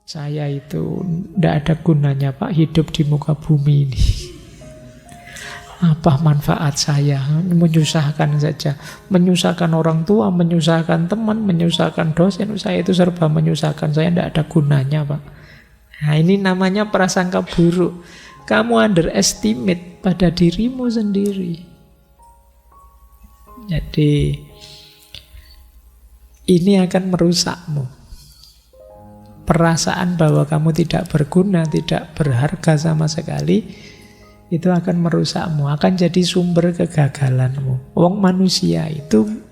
Saya itu tidak ada gunanya Pak hidup di muka bumi ini. Apa manfaat saya? Menyusahkan saja. Menyusahkan orang tua, menyusahkan teman, menyusahkan dosen. Saya itu serba menyusahkan. Saya tidak ada gunanya Pak. Nah ini namanya prasangka buruk. Kamu underestimate pada dirimu sendiri. Jadi ini akan merusakmu. Perasaan bahwa kamu tidak berguna, tidak berharga sama sekali, itu akan merusakmu, akan jadi sumber kegagalanmu. Wong manusia itu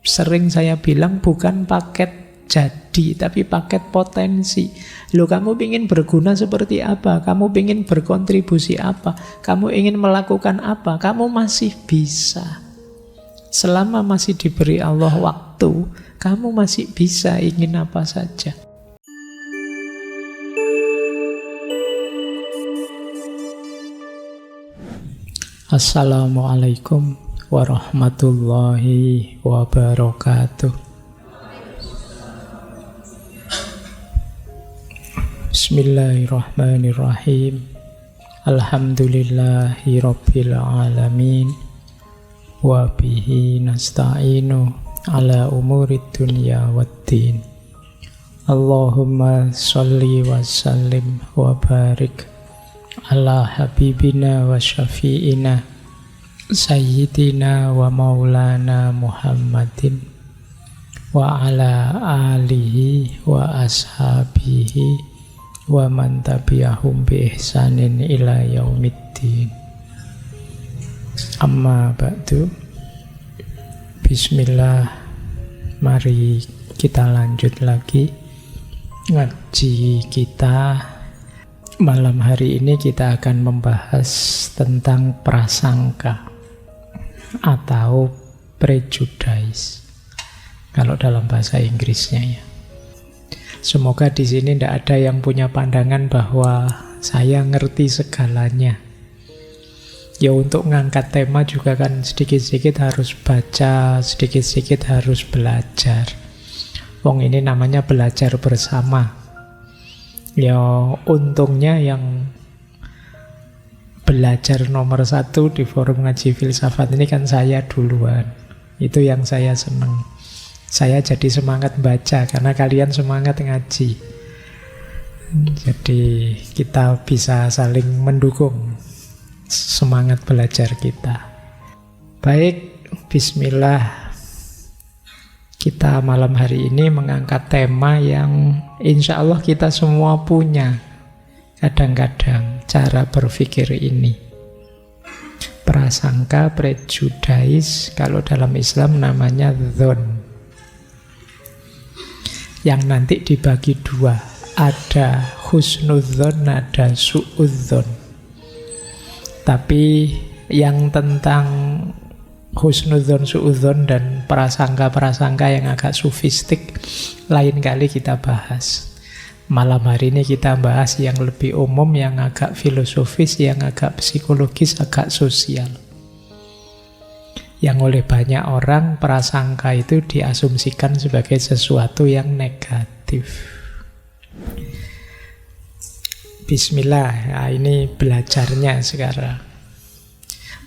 sering saya bilang bukan paket jadi, tapi paket potensi. Loh, kamu ingin berguna seperti apa? Kamu ingin berkontribusi apa? Kamu ingin melakukan apa? Kamu masih bisa. Selama masih diberi Allah waktu, kamu masih bisa ingin apa saja. Assalamualaikum warahmatullahi wabarakatuh. Bismillahirrahmanirrahim. Alhamdulillahi rabbil alamin. Wa bihi nasta'inu ala umurid dunya waddin. Allahumma sholli wa sallim wa barik ala habibina wa syafi'ina sayyidina wa maulana Muhammadin wa ala alihi wa ashabihi wa man tabi'ahum bi ihsanin ila yaumiddin. Amma ba'du. Bismillah. Mari kita lanjut lagi ngaji kita. Malam hari ini kita akan membahas tentang prasangka atau prejudice kalau dalam bahasa Inggrisnya ya. Semoga di sini tidak ada yang punya pandangan bahwa saya ngerti segalanya. Ya untuk ngangkat tema juga kan sedikit-sedikit harus baca, sedikit-sedikit harus belajar. Wong ini namanya belajar bersama. Ya untungnya yang belajar nomor 1 di forum ngaji filsafat ini kan saya duluan. Itu yang saya senang. Saya jadi semangat baca karena kalian semangat ngaji. Jadi kita bisa saling mendukung semangat belajar kita. Baik, bismillah. Kita malam hari ini mengangkat tema yang insya Allah kita semua punya kadang-kadang cara berpikir ini. Prasangka, prejudice, kalau dalam Islam namanya dhon. Yang nanti dibagi 2. Ada husnudzon, ada su'udzon. Tapi yang tentang husnudzon, su'udzon, dan prasangka-prasangka yang agak sufistik lain kali kita bahas. Malam hari ini kita bahas yang lebih umum, yang agak filosofis, yang agak psikologis, agak sosial. Yang oleh banyak orang prasangka itu diasumsikan sebagai sesuatu yang negatif. Bismillah, nah ini belajarnya sekarang.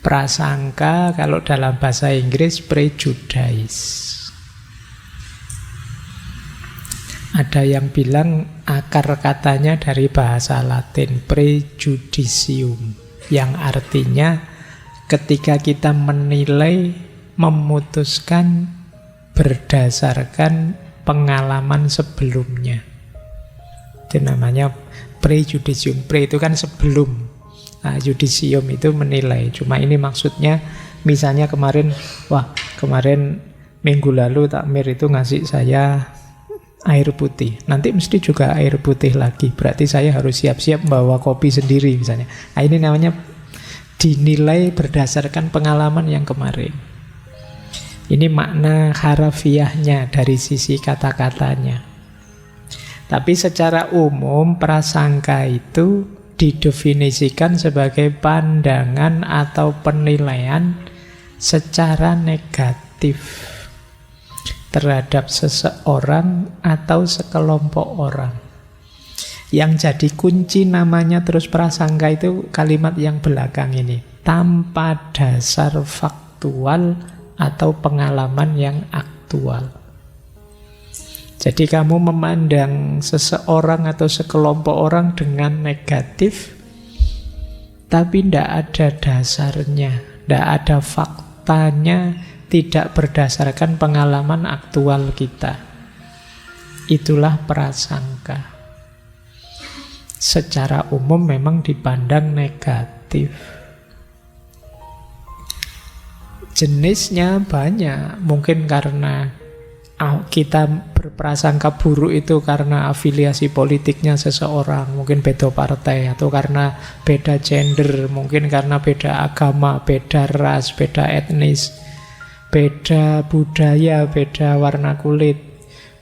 Prasangka kalau dalam bahasa Inggris prejudice. Ada yang bilang akar katanya dari bahasa Latin prejudicium, yang artinya ketika kita menilai, memutuskan berdasarkan pengalaman sebelumnya. Itu namanya prejudicium. Pre itu kan sebelum. Nah, judicium itu menilai. Cuma ini maksudnya, misalnya kemarin minggu lalu takmir itu ngasih saya air putih. Nanti mesti juga air putih lagi. Berarti saya harus siap-siap bawa kopi sendiri misalnya. Nah, ini namanya dinilai berdasarkan pengalaman yang kemarin. Ini makna harafiahnya dari sisi kata-katanya. Tapi secara umum prasangka itu didefinisikan sebagai pandangan atau penilaian secara negatif terhadap seseorang atau sekelompok orang. Yang jadi kunci namanya terus prasangka itu kalimat yang belakang ini. Tanpa dasar faktual atau pengalaman yang aktual. Jadi kamu memandang seseorang atau sekelompok orang dengan negatif, tapi tidak ada dasarnya, tidak ada faktanya, tidak berdasarkan pengalaman aktual kita. Itulah prasangka. Secara umum memang dipandang negatif. Jenisnya banyak, mungkin karena kita berprasangka buruk itu karena afiliasi politiknya seseorang, mungkin beda partai, atau karena beda gender, mungkin karena beda agama, beda ras, beda etnis, beda budaya, beda warna kulit,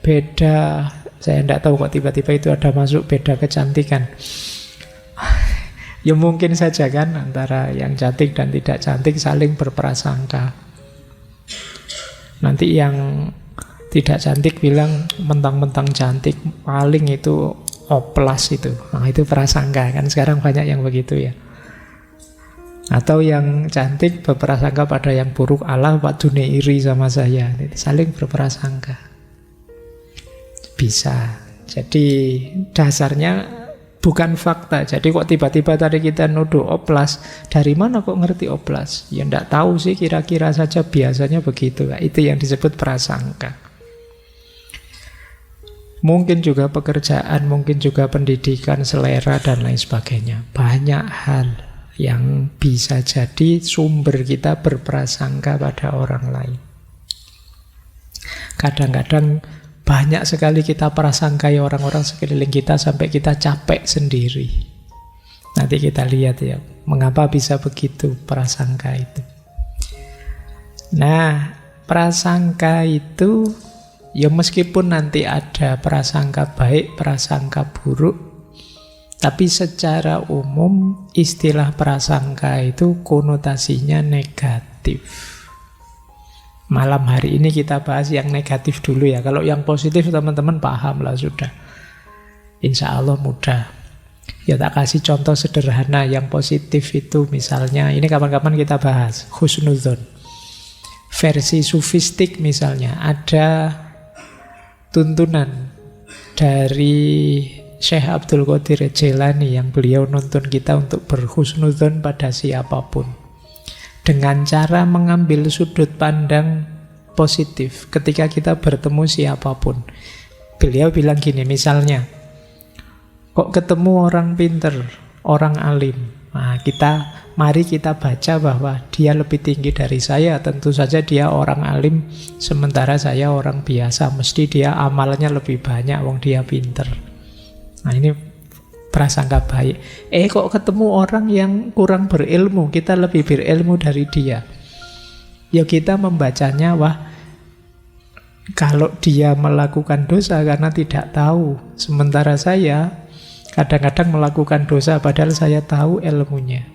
beda, saya tidak tahu kok tiba-tiba itu ada masuk beda kecantikan. Ya mungkin saja kan antara yang cantik dan tidak cantik saling berprasangka. Nanti yang tidak cantik bilang mentang-mentang cantik, paling itu oplas itu. Nah itu prasangka, kan sekarang banyak yang begitu ya. Atau yang cantik berprasangka pada yang buruk, Allah Pak Dune iri sama saya. Saling berprasangka. Bisa. Jadi dasarnya bukan fakta. Jadi kok tiba-tiba tadi kita nuduh oplas, dari mana kok ngerti oplas? Ya enggak tahu sih, kira-kira saja, biasanya begitu. Itu yang disebut prasangka. Mungkin juga pekerjaan, mungkin juga pendidikan, selera, dan lain sebagainya. Banyak hal yang bisa jadi sumber kita berprasangka pada orang lain. Kadang-kadang banyak sekali kita prasangkai orang-orang sekeliling kita sampai kita capek sendiri. Nanti kita lihat ya, mengapa bisa begitu prasangka itu. Nah, prasangka itu ya meskipun nanti ada prasangka baik, prasangka buruk, tapi secara umum istilah prasangka itu konotasinya negatif. Malam hari ini kita bahas yang negatif dulu ya. Kalau yang positif teman-teman paham lah sudah. Insya Allah mudah. Ya tak kasih contoh sederhana yang positif itu misalnya, ini kapan-kapan kita bahas, husnudzon. Versi sufistik misalnya, ada tuntunan dari Syekh Abdul Qadir Jailani yang beliau nuntun kita untuk berhusnudzon pada siapapun dengan cara mengambil sudut pandang positif ketika kita bertemu siapapun. Beliau bilang gini misalnya, kok ketemu orang pinter, orang alim, nah mari kita baca bahwa dia lebih tinggi dari saya. Tentu saja dia orang alim, sementara saya orang biasa. Mesti dia amalnya lebih banyak, wong dia pinter. Nah ini prasangka baik. Kok ketemu orang yang kurang berilmu, kita lebih berilmu dari dia. Ya kita membacanya, wah kalau dia melakukan dosa karena tidak tahu, sementara saya kadang-kadang melakukan dosa padahal saya tahu ilmunya.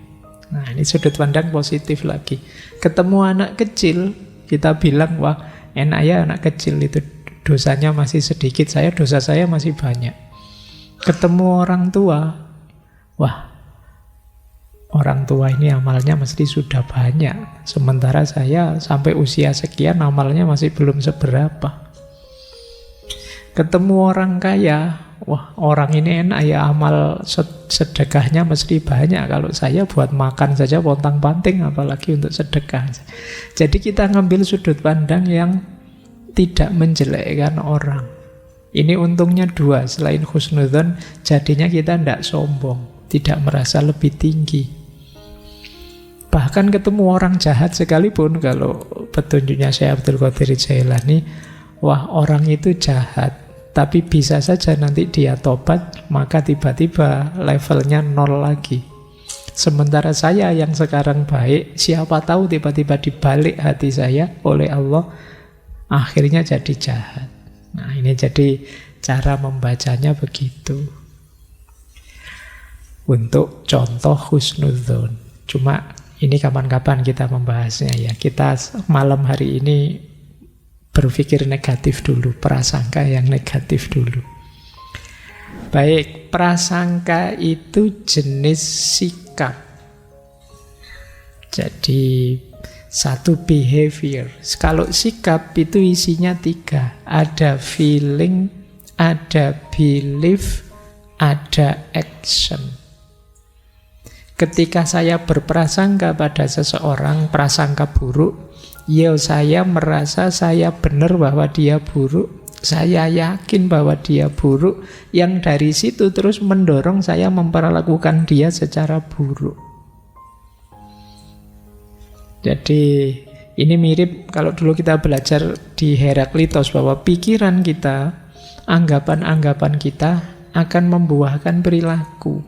Nah ini sudut pandang positif lagi. Ketemu anak kecil, kita bilang, wah enak ya anak kecil itu dosanya masih sedikit, dosa saya masih banyak. Ketemu orang tua, wah orang tua ini amalnya mesti sudah banyak, sementara saya sampai usia sekian amalnya masih belum seberapa. Ketemu orang kaya, wah orang ini enak ya amal sedekahnya mesti banyak. Kalau saya buat makan saja pontang-panting, apalagi untuk sedekah. Jadi kita ngambil sudut pandang yang tidak menjelekkan orang. Ini untungnya dua, selain husnudzon, jadinya kita tidak sombong, tidak merasa lebih tinggi. Bahkan ketemu orang jahat sekalipun, kalau petunjuknya Syekh Abdul Qadir Jailani, wah orang itu jahat, tapi bisa saja nanti dia tobat, maka tiba-tiba levelnya 0 lagi. Sementara saya yang sekarang baik, siapa tahu tiba-tiba dibalik hati saya oleh Allah, akhirnya jadi jahat. Nah ini jadi cara membacanya begitu. Untuk contoh husnudzon. Cuma ini kapan-kapan kita membahasnya ya. Kita malam hari ini berpikir negatif dulu, prasangka yang negatif dulu. Baik, prasangka itu jenis sikap. Jadi satu behavior. Kalau sikap itu isinya 3. Ada feeling, ada belief, ada action. Ketika saya berprasangka pada seseorang, prasangka buruk, ya saya merasa saya benar bahwa dia buruk, saya yakin bahwa dia buruk, yang dari situ terus mendorong saya memperlakukan dia secara buruk. Jadi ini mirip kalau dulu kita belajar di Heraklitos bahwa pikiran kita, anggapan-anggapan kita akan membuahkan perilaku.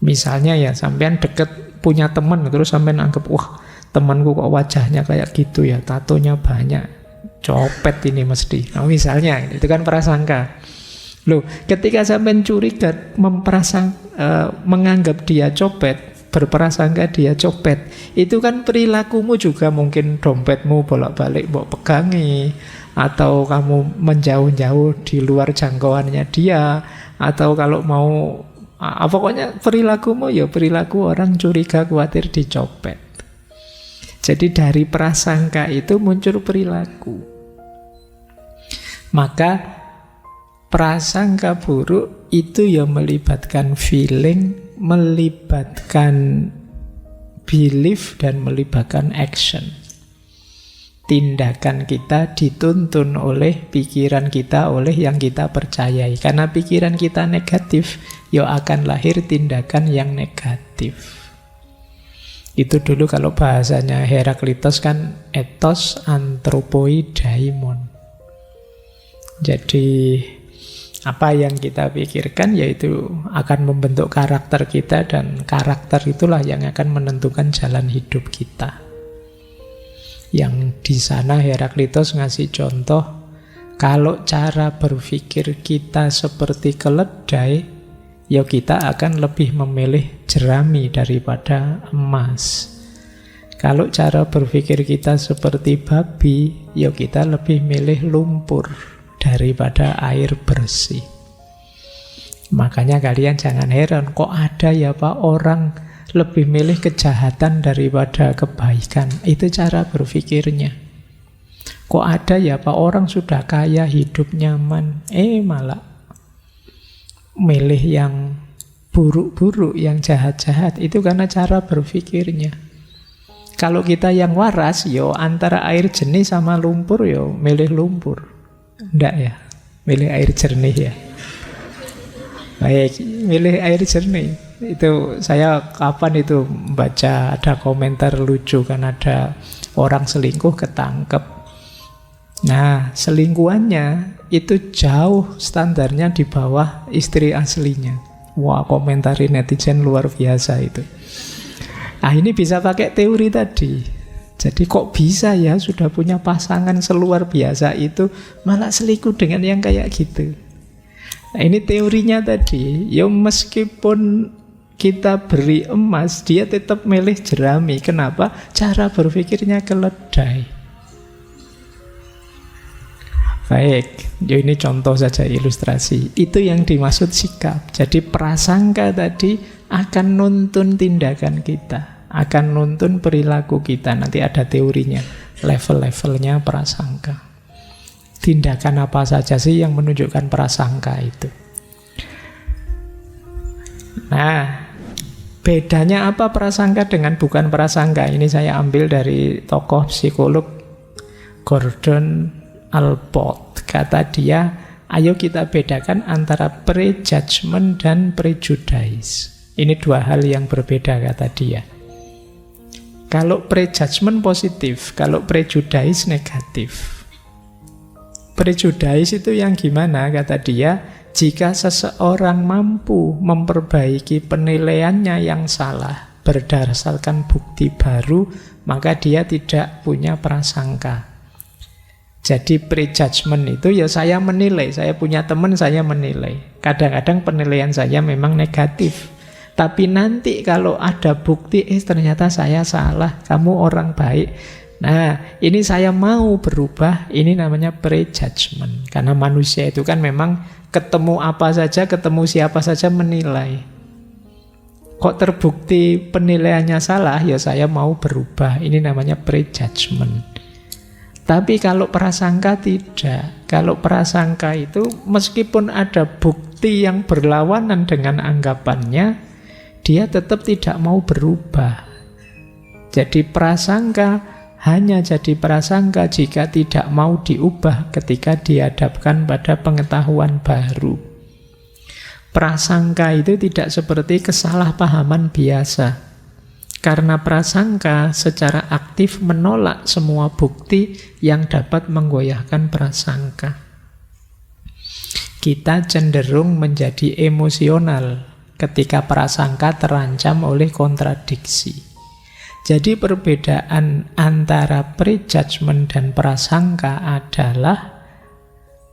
Misalnya ya, sampean deket punya teman terus sampean anggap, wah temanku kok wajahnya kayak gitu ya, tatonya banyak, copet ini mesti. Nah, misalnya itu kan prasangka. Loh, ketika sampean curiga, menganggap dia copet, berprasangka dia copet, itu kan perilakumu juga mungkin dompetmu bolak-balik mbok pegangi, atau kamu menjauh-jauh di luar jangkauannya dia, atau kalau mau pokoknya perilakumu ya perilaku orang curiga khawatir dicopet. Jadi dari prasangka itu muncul perilaku. Maka prasangka buruk itu ya melibatkan feeling, melibatkan belief, dan melibatkan action. Tindakan kita dituntun oleh pikiran kita, oleh yang kita percayai. Karena pikiran kita negatif, ya akan lahir tindakan yang negatif. Itu dulu kalau bahasanya Heraklitos kan ethos anthropoi daimon. Jadi apa yang kita pikirkan yaitu akan membentuk karakter kita, dan karakter itulah yang akan menentukan jalan hidup kita. Yang di sana Heraklitos ngasih contoh, kalau cara berpikir kita seperti keledai, ya kita akan lebih memilih jerami daripada emas. Kalau cara berpikir kita seperti babi, ya kita lebih milih lumpur daripada air bersih. Makanya kalian jangan heran, kok ada ya Pak orang lebih milih kejahatan daripada kebaikan. Itu cara berpikirnya. Kok ada ya Pak orang sudah kaya, hidup nyaman, malah milih yang buruk-buruk, yang jahat-jahat. Itu karena cara berpikirnya. Kalau kita yang waras, yo antara air jernih sama lumpur, yo milih lumpur. Enggak ya, milih air jernih ya. Baik, milih air jernih. Itu saya kapan itu baca ada komentar lucu, kan ada orang selingkuh ketangkep. Nah, selingkuhannya itu jauh standarnya di bawah istri aslinya. Wah, komentari netizen luar biasa itu. Nah, ini bisa pakai teori tadi. Jadi kok bisa ya sudah punya pasangan seluar biasa itu malah selingkuh dengan yang kayak gitu. Nah, ini teorinya tadi. Ya meskipun kita beri emas, dia tetap milih jerami. Kenapa? Cara berpikirnya keledai. Baik, ya ini contoh saja, ilustrasi. Itu yang dimaksud sikap. Jadi prasangka tadi akan nuntun tindakan kita, akan nuntun perilaku kita. Nanti ada teorinya, level-levelnya prasangka. Tindakan apa saja sih yang menunjukkan prasangka itu? Nah, bedanya apa prasangka dengan bukan prasangka? Ini saya ambil dari tokoh psikolog Gordon Allport. Kata dia, ayo kita bedakan antara prejudgment dan prejudice. Ini dua hal yang berbeda, kata dia. Kalau prejudgment positif, kalau prejudice negatif. Prejudice itu yang gimana, kata dia? Jika seseorang mampu memperbaiki penilaiannya yang salah berdasarkan bukti baru, maka dia tidak punya prasangka. Jadi prejudgment itu ya saya menilai, saya punya teman, saya menilai. Kadang-kadang penilaian saya memang negatif. Tapi nanti kalau ada bukti, ternyata saya salah, kamu orang baik, Nah, ini saya mau berubah, ini namanya prejudgment. Karena manusia itu kan memang ketemu apa saja, ketemu siapa saja menilai. Kok terbukti penilaiannya salah, ya saya mau berubah. Ini namanya prejudgment. Tapi kalau prasangka tidak. Kalau prasangka itu meskipun ada bukti yang berlawanan dengan anggapannya, dia tetap tidak mau berubah. Jadi prasangka hanya jadi prasangka jika tidak mau diubah ketika dihadapkan pada pengetahuan baru. Prasangka itu tidak seperti kesalahpahaman biasa. Karena prasangka secara aktif menolak semua bukti yang dapat menggoyahkan prasangka. Kita cenderung menjadi emosional ketika prasangka terancam oleh kontradiksi. Jadi perbedaan antara prejudgment dan prasangka adalah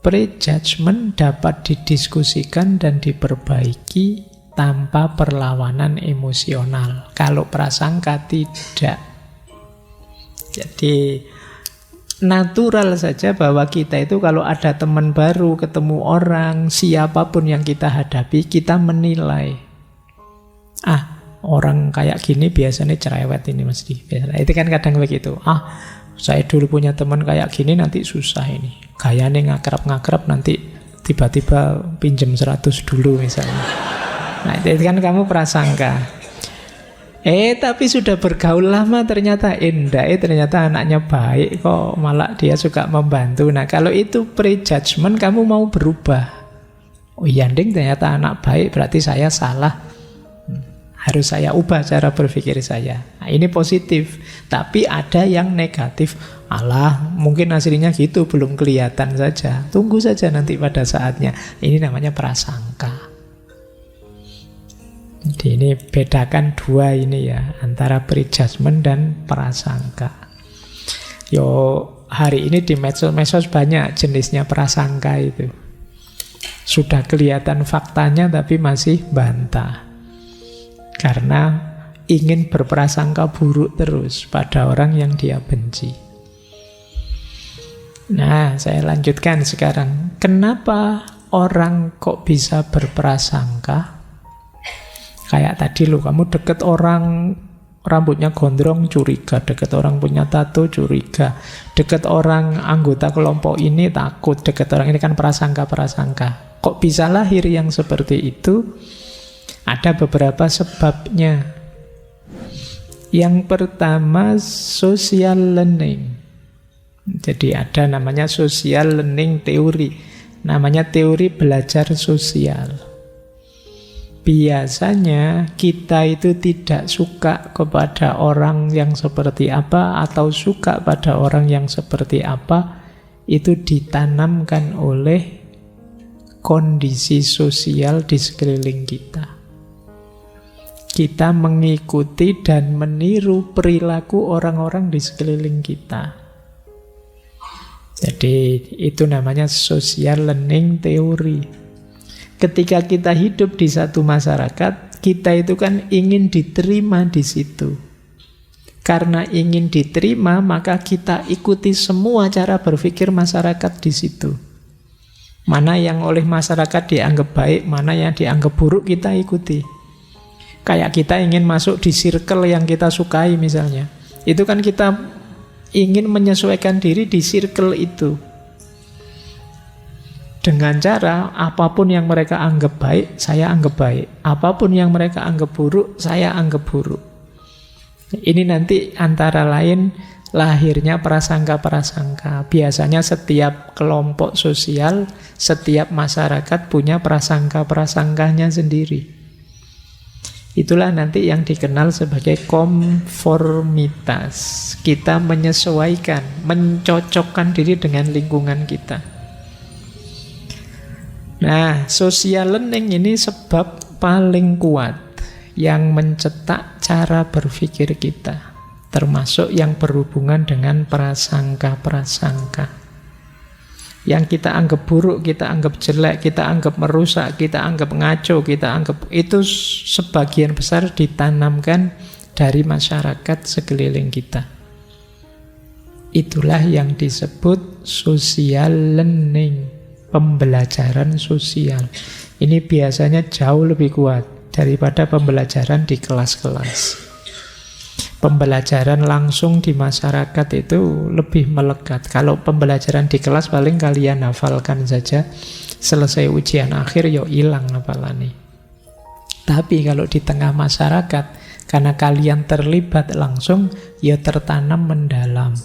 prejudgment dapat didiskusikan dan diperbaiki tanpa perlawanan emosional. Kalau prasangka tidak. Jadi natural saja bahwa kita itu kalau ada teman baru, ketemu orang, siapapun yang kita hadapi, kita menilai. Orang kayak gini biasanya cerewet ini mesti. Itu kan kadang begitu. Saya dulu punya teman kayak gini nanti susah ini. Gayanya ngakrab-ngakrab nanti tiba-tiba pinjem 100 dulu misalnya. Nah, itu kan kamu prasangka. Tapi sudah bergaul lama ternyata ternyata anaknya baik kok, malah dia suka membantu. Nah, kalau itu prejudgment, kamu mau berubah. Oh iya, ternyata anak baik, berarti saya salah. Harus saya ubah cara berpikir saya. Nah, ini positif. Tapi ada yang negatif. Mungkin aslinya gitu, belum kelihatan saja. Tunggu saja nanti pada saatnya. Ini namanya prasangka. Jadi ini bedakan dua ini ya, antara prejudgment dan prasangka. Hari ini di medsos banyak jenisnya prasangka itu. Sudah kelihatan faktanya tapi masih bantah. Karena ingin berprasangka buruk terus pada orang yang dia benci. Nah, saya lanjutkan sekarang. Kenapa orang kok bisa berprasangka? Kayak tadi kamu deket orang rambutnya gondrong, curiga. Deket orang punya tato, curiga. Deket orang anggota kelompok ini, takut. Deket orang ini kan prasangka-prasangka. Kok bisa lahir yang seperti itu? Ada beberapa sebabnya. Yang pertama, social learning. Jadi ada namanya social learning teori. Namanya teori belajar sosial. Biasanya kita itu tidak suka kepada orang yang seperti apa atau suka pada orang yang seperti apa, itu ditanamkan oleh kondisi sosial di sekeliling kita. Kita mengikuti dan meniru perilaku orang-orang di sekeliling kita. Jadi itu namanya social learning theory. Ketika kita hidup di satu masyarakat, kita itu kan ingin diterima di situ. Karena ingin diterima, maka kita ikuti semua cara berpikir masyarakat di situ. Mana yang oleh masyarakat dianggap baik, mana yang dianggap buruk, kita ikuti. Kayak kita ingin masuk di circle yang kita sukai misalnya. Itu kan kita ingin menyesuaikan diri di circle itu. Dengan cara apapun yang mereka anggap baik, saya anggap baik. Apapun yang mereka anggap buruk, saya anggap buruk. Ini nanti antara lain lahirnya prasangka-prasangka. Biasanya setiap kelompok sosial, setiap masyarakat punya prasangka-prasangkanya sendiri. Itulah nanti yang dikenal sebagai konformitas. Kita menyesuaikan, mencocokkan diri dengan lingkungan kita. Nah, social learning ini sebab paling kuat yang mencetak cara berpikir kita, termasuk yang berhubungan dengan prasangka-prasangka. Yang kita anggap buruk, kita anggap jelek, kita anggap merusak, kita anggap ngaco, kita anggap itu sebagian besar ditanamkan dari masyarakat sekeliling kita. Itulah yang disebut social learning, pembelajaran sosial. Ini biasanya jauh lebih kuat daripada pembelajaran di kelas-kelas. Pembelajaran langsung di masyarakat itu lebih melekat. Kalau pembelajaran di kelas paling kalian hafalkan saja, selesai ujian akhir yo hilang hafalane. Tapi kalau di tengah masyarakat, karena kalian terlibat langsung, ya tertanam mendalam.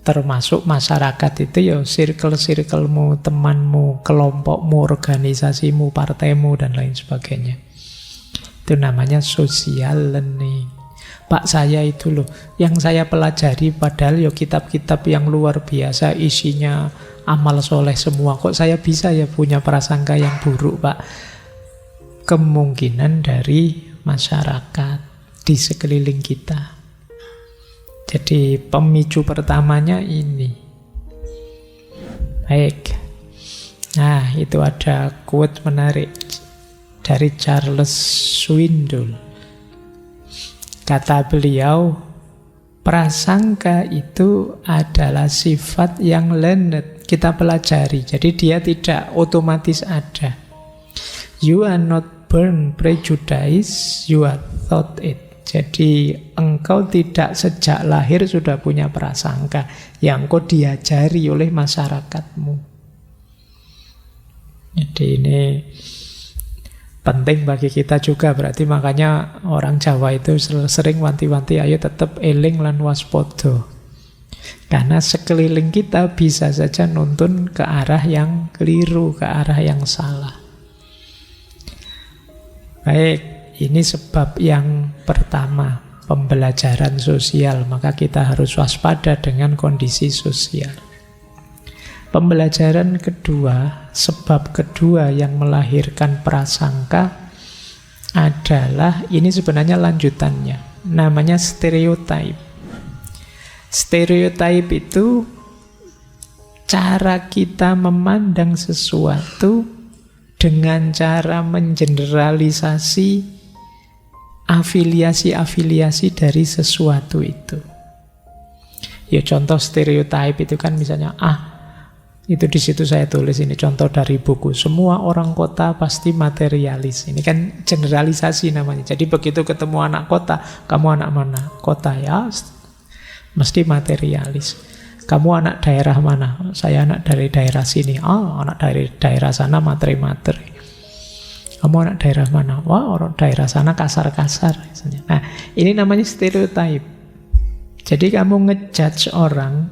Termasuk masyarakat itu ya circle-circlemu, temanmu, kelompokmu, organisasimu, partaimu, dan lain sebagainya. Itu namanya social learning. Pak, saya itu loh, yang saya pelajari padahal ya kitab-kitab yang luar biasa, isinya amal soleh semua. Kok saya bisa ya punya prasangka yang buruk, Pak? Kemungkinan dari masyarakat di sekeliling kita. Jadi pemicu pertamanya ini. Baik. Nah, itu ada quote menarik dari Charles Swindoll. Kata beliau, prasangka itu adalah sifat yang learned, kita pelajari. Jadi dia tidak otomatis ada. You are not born prejudice, you are taught it. Jadi engkau tidak sejak lahir sudah punya prasangka yang kau diajari oleh masyarakatmu. Jadi ini penting bagi kita juga, berarti makanya orang Jawa itu sering wanti-wanti ayo tetap eling lan waspada. Karena sekeliling kita bisa saja nuntun ke arah yang keliru, ke arah yang salah. Baik. Ini sebab yang pertama, pembelajaran sosial. Maka kita harus waspada dengan kondisi sosial. Pembelajaran kedua, sebab kedua yang melahirkan prasangka adalah, ini sebenarnya lanjutannya, namanya stereotype. Stereotype itu cara kita memandang sesuatu dengan cara mengeneralisasi afiliasi-afiliasi dari sesuatu itu. Ya contoh stereotype itu kan misalnya, itu di situ saya tulis ini contoh dari buku. Semua orang kota pasti materialis. Ini kan generalisasi namanya. Jadi begitu ketemu anak kota, kamu anak mana? Kota ya, mesti materialis. Kamu anak daerah mana? Saya anak dari daerah sini. Anak dari daerah sana materi-materi. Kamu anak daerah mana? Wah, orang daerah sana kasar-kasar misalnya. Nah, ini namanya stereotype. Jadi kamu ngejudge orang,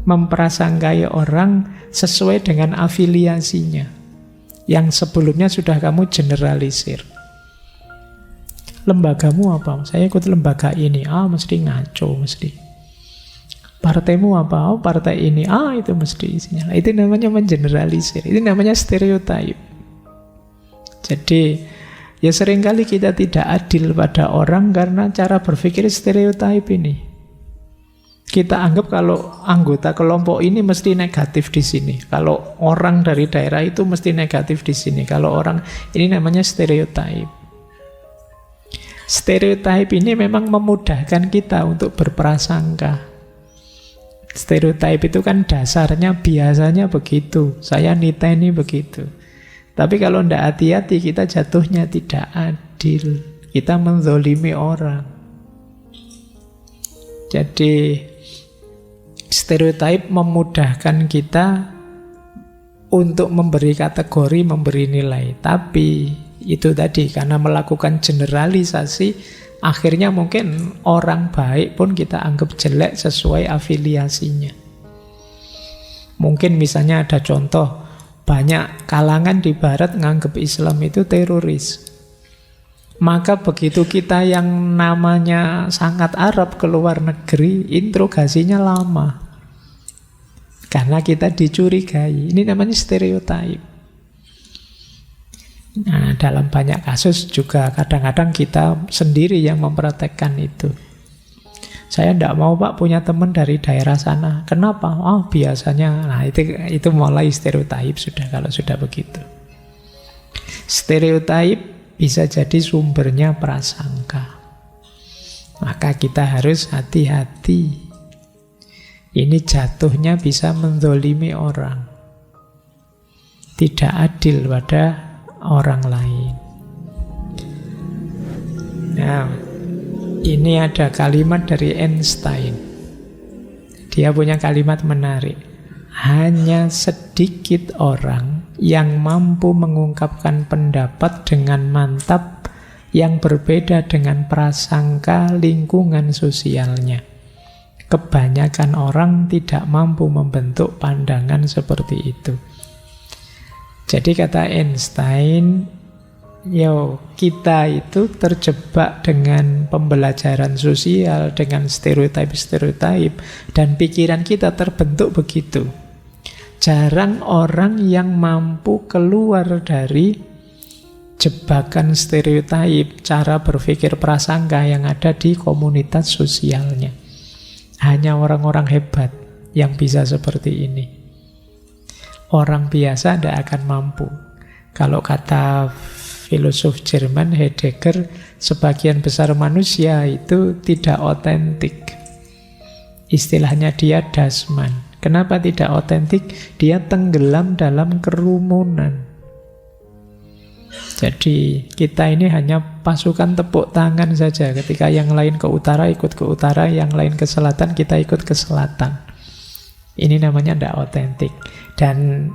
memprasangkai orang sesuai dengan afiliasinya yang sebelumnya sudah kamu generalisir. Lembagamu apa? Saya ikut lembaga ini. Mesti ngaco, mesti. Partaimu apa? Partai ini. Itu mesti isinya. Itu namanya mengeneralisir. Itu namanya stereotype. Jadi, ya seringkali kita tidak adil pada orang karena cara berpikir stereotype ini. Kita anggap kalau anggota kelompok ini mesti negatif di sini. Kalau orang dari daerah itu mesti negatif di sini. Kalau orang, ini namanya stereotype. Stereotype ini memang memudahkan kita untuk berprasangka. Stereotype itu kan dasarnya biasanya begitu. Saya niteni begitu. Tapi kalau tidak hati-hati kita jatuhnya tidak adil. Kita menzolimi orang. Jadi stereotype memudahkan kita untuk memberi kategori, memberi nilai. Tapi itu tadi, karena melakukan generalisasi, akhirnya mungkin orang baik pun kita anggap jelek sesuai afiliasinya. Mungkin misalnya ada contoh, banyak kalangan di barat nganggap Islam itu teroris. Maka begitu kita yang namanya sangat Arab ke luar negeri, interogasinya lama. Karena kita dicurigai. Ini namanya stereotype. Nah, dalam banyak kasus juga kadang-kadang kita sendiri yang mempraktekkan itu. Saya tidak mau Pak punya teman dari daerah sana. Kenapa? Biasanya. Nah itu mulai stereotype sudah kalau sudah begitu. Stereotype bisa jadi sumbernya prasangka. Maka kita harus hati-hati. Ini jatuhnya bisa menzolimi orang, tidak adil pada orang lain. Nah, ini ada kalimat dari Einstein. Dia punya kalimat menarik. Hanya sedikit orang yang mampu mengungkapkan pendapat dengan mantap yang berbeda dengan prasangka lingkungan sosialnya. Kebanyakan orang tidak mampu membentuk pandangan seperti itu. Jadi kata Einstein, kita itu terjebak dengan pembelajaran sosial, dengan stereotip-stereotip, dan pikiran kita terbentuk begitu. Jarang orang yang mampu keluar dari jebakan stereotip, cara berpikir prasangka yang ada di komunitas sosialnya. Hanya orang-orang hebat yang bisa seperti ini. Orang biasa tidak akan mampu. Kalau kata filosof Jerman Heidegger, sebagian besar manusia itu tidak otentik. Istilahnya dia dasman. Kenapa tidak otentik? Dia tenggelam dalam kerumunan. Jadi kita ini hanya pasukan tepuk tangan saja. Ketika yang lain ke utara, ikut ke utara. Yang lain ke selatan, kita ikut ke selatan. Ini namanya tidak otentik. Dan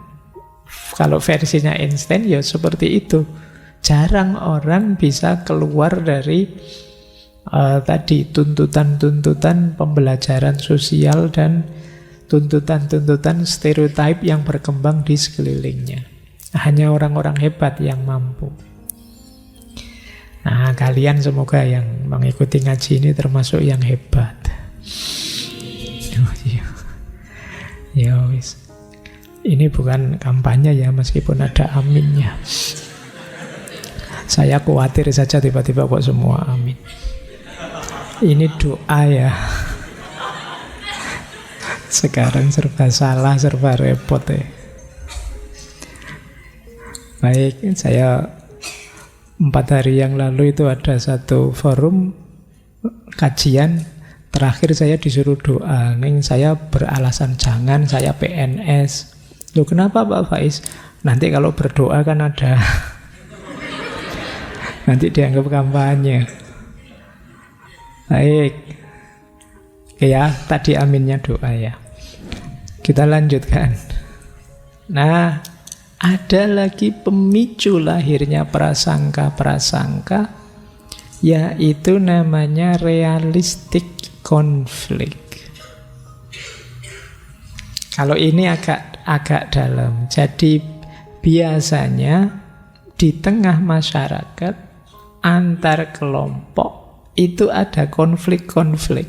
kalau versinya Einstein, ya seperti itu. Jarang orang bisa keluar dari tadi tuntutan-tuntutan pembelajaran sosial dan tuntutan-tuntutan stereotip yang berkembang di sekelilingnya. Hanya orang-orang hebat yang mampu. Nah, kalian semoga yang mengikuti ngaji ini termasuk yang hebat. Ya wis. Ini bukan kampanye ya, meskipun ada aminnya. Saya khawatir saja tiba-tiba kok semua amin. Ini doa ya. Sekarang serba salah, serba repot ya. Baik, saya 4 hari yang lalu itu ada satu forum kajian. Terakhir saya disuruh doa. Neng, saya beralasan jangan, saya PNS. Loh, kenapa Pak Faiz? Nanti kalau berdoa kan ada nanti dianggap kampanye. Baik. Oke ya, tadi aminnya doa ya. Kita lanjutkan. Nah, ada lagi pemicu lahirnya prasangka-prasangka, yaitu namanya realistic conflict. Kalau ini agak dalam. Jadi biasanya di tengah masyarakat antar kelompok itu ada konflik-konflik,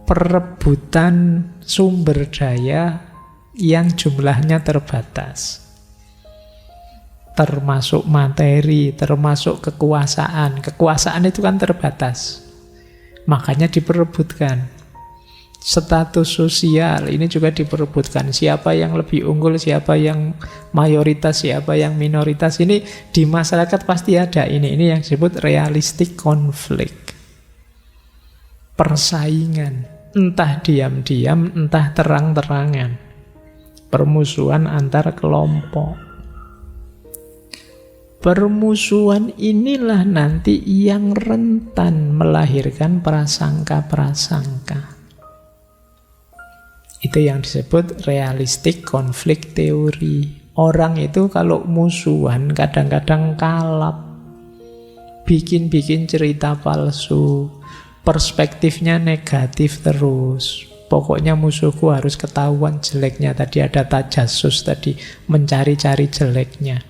perebutan sumber daya yang jumlahnya terbatas, termasuk materi, termasuk kekuasaan. Kekuasaan itu kan terbatas, makanya diperebutkan. Status sosial ini juga diperebutkan. Siapa yang lebih unggul, siapa yang mayoritas, siapa yang minoritas. Ini di masyarakat pasti ada. Ini yang disebut realistic conflict. Persaingan, entah diam-diam, entah terang-terangan. Permusuhan antar kelompok. Permusuhan inilah nanti yang rentan melahirkan prasangka-prasangka. Itu yang disebut realistic conflict theory. Orang itu kalau musuhan kadang-kadang kalap, bikin-bikin cerita palsu, perspektifnya negatif terus. Pokoknya musuhku harus ketahuan jeleknya. Tadi ada tajasus tadi, mencari-cari jeleknya.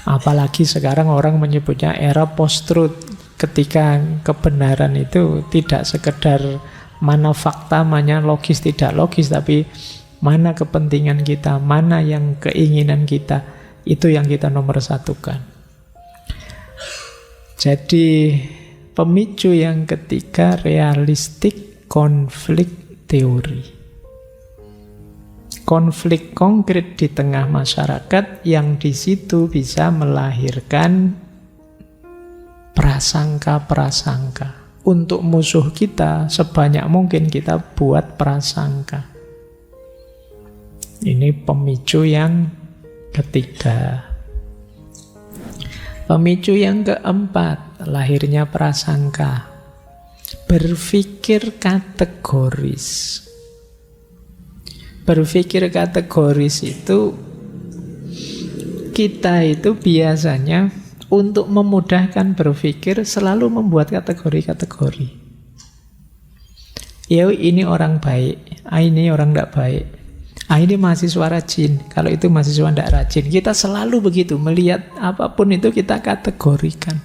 Apalagi sekarang orang menyebutnya era post-truth, ketika kebenaran itu tidak sekedar mana fakta, mana logis, tidak logis, tapi mana kepentingan kita, mana yang keinginan kita, itu yang kita nomor satukan. Jadi pemicu yang ketiga, realistic konflik teori. Konflik konkret di tengah masyarakat yang di situ bisa melahirkan prasangka-prasangka. untuk musuh kita, sebanyak mungkin kita buat prasangka. Ini pemicu yang ketiga. Pemicu yang keempat, lahirnya prasangka. Berpikir kategoris. Berpikir kategoris itu, kita itu biasanya untuk memudahkan berpikir selalu membuat kategori-kategori. Ya, ini orang baik, ini orang tidak baik. Ini mahasiswa rajin, kalau itu mahasiswa tidak rajin. Kita selalu begitu, melihat apapun itu kita kategorikan.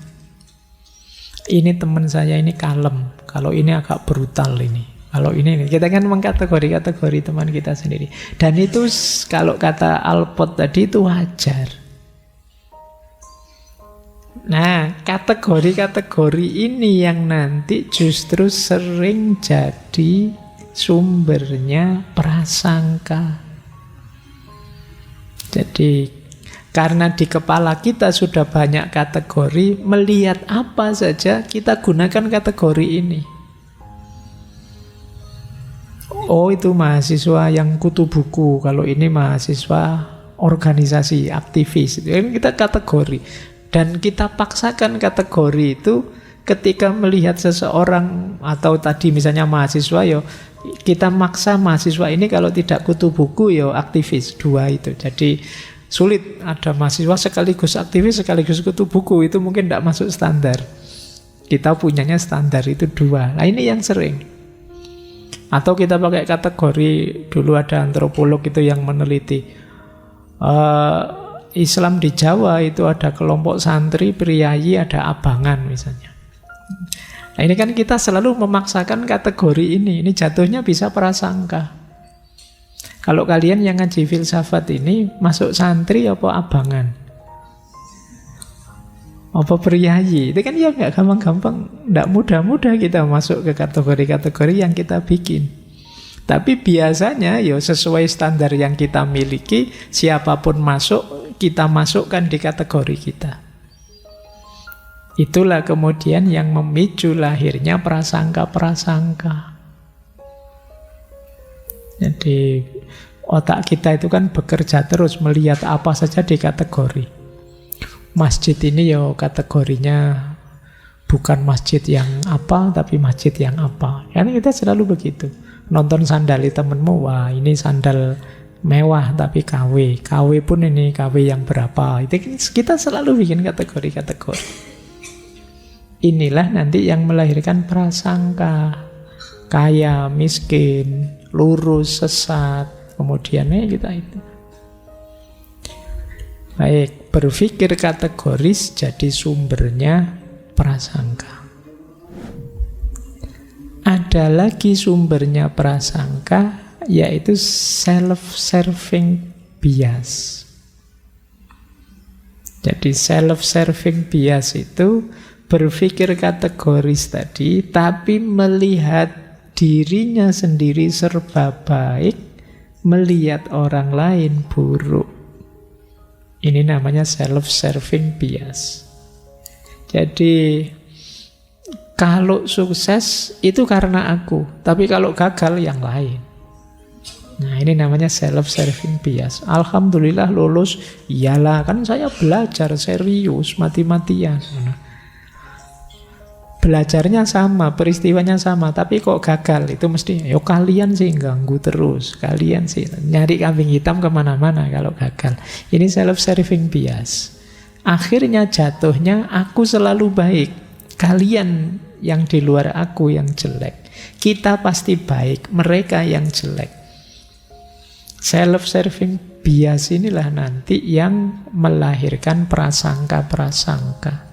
Ini teman saya ini kalem, kalau ini agak brutal ini. Kalau ini, kita kan mengkategori-kategori teman kita sendiri. Dan itu kalau kata Alport tadi itu wajar. Nah, kategori-kategori ini yang nanti justru sering jadi sumbernya prasangka. Jadi, karena di kepala kita sudah banyak kategori, melihat apa saja kita gunakan kategori ini. Oh, itu mahasiswa yang kutu buku, kalau ini mahasiswa organisasi, aktivis. Ini kita kategori. Dan kita paksakan kategori itu ketika melihat seseorang, atau tadi misalnya mahasiswa, yo kita maksa mahasiswa ini kalau tidak kutu buku, yo aktivis, dua itu. Jadi sulit ada mahasiswa sekaligus aktivis sekaligus kutu buku, itu mungkin tidak masuk standar. Kita punyanya standar itu dua. Nah, ini yang sering. Atau kita pakai kategori, dulu ada antropolog itu yang meneliti Islam di Jawa itu ada kelompok santri, priayi, ada abangan misalnya. Nah, ini kan kita selalu memaksakan kategori ini jatuhnya bisa prasangka. Kalau kalian yang ngaji filsafat ini masuk santri apa abangan? Apa priayi? Itu kan ya nggak gampang-gampang, nggak mudah-mudah kita masuk ke kategori-kategori yang kita bikin. Tapi biasanya ya sesuai standar yang kita miliki, siapapun masuk, kita masukkan di kategori kita. Itulah kemudian yang memicu lahirnya prasangka-prasangka. Jadi otak kita itu kan bekerja terus melihat apa saja di kategori. Masjid ini ya kategorinya bukan masjid yang apa, tapi masjid yang apa. Karena kita selalu begitu. Nonton sandali temenmu, wah ini sandal mewah tapi KW. KW pun ini KW yang berapa. Itu kita selalu bikin kategori-kategori. Inilah nanti yang melahirkan prasangka. Kaya, miskin, lurus, sesat. Kemudiannya kita itu. Baik, berpikir kategoris jadi sumbernya prasangka. Ada lagi sumbernya prasangka, yaitu self-serving bias. Jadi self-serving bias itu berpikir kategoris tadi, tapi melihat dirinya sendiri serba baik, melihat orang lain buruk. Ini namanya self-serving bias. Jadi kalau sukses itu karena aku, tapi kalau gagal yang lain. Nah, ini namanya self-serving bias. Alhamdulillah lulus, iyalah kan saya belajar serius, mati-matian. Belajarnya sama, peristiwanya sama, tapi kok gagal, itu mesti, yo kalian sih ganggu terus, kalian sih nyari kambing hitam kemana-mana kalau gagal. Ini self-serving bias. Akhirnya jatuhnya aku selalu baik, kalian yang di luar aku yang jelek. Kita pasti baik, mereka yang jelek. Self-serving bias inilah nanti yang melahirkan prasangka-prasangka.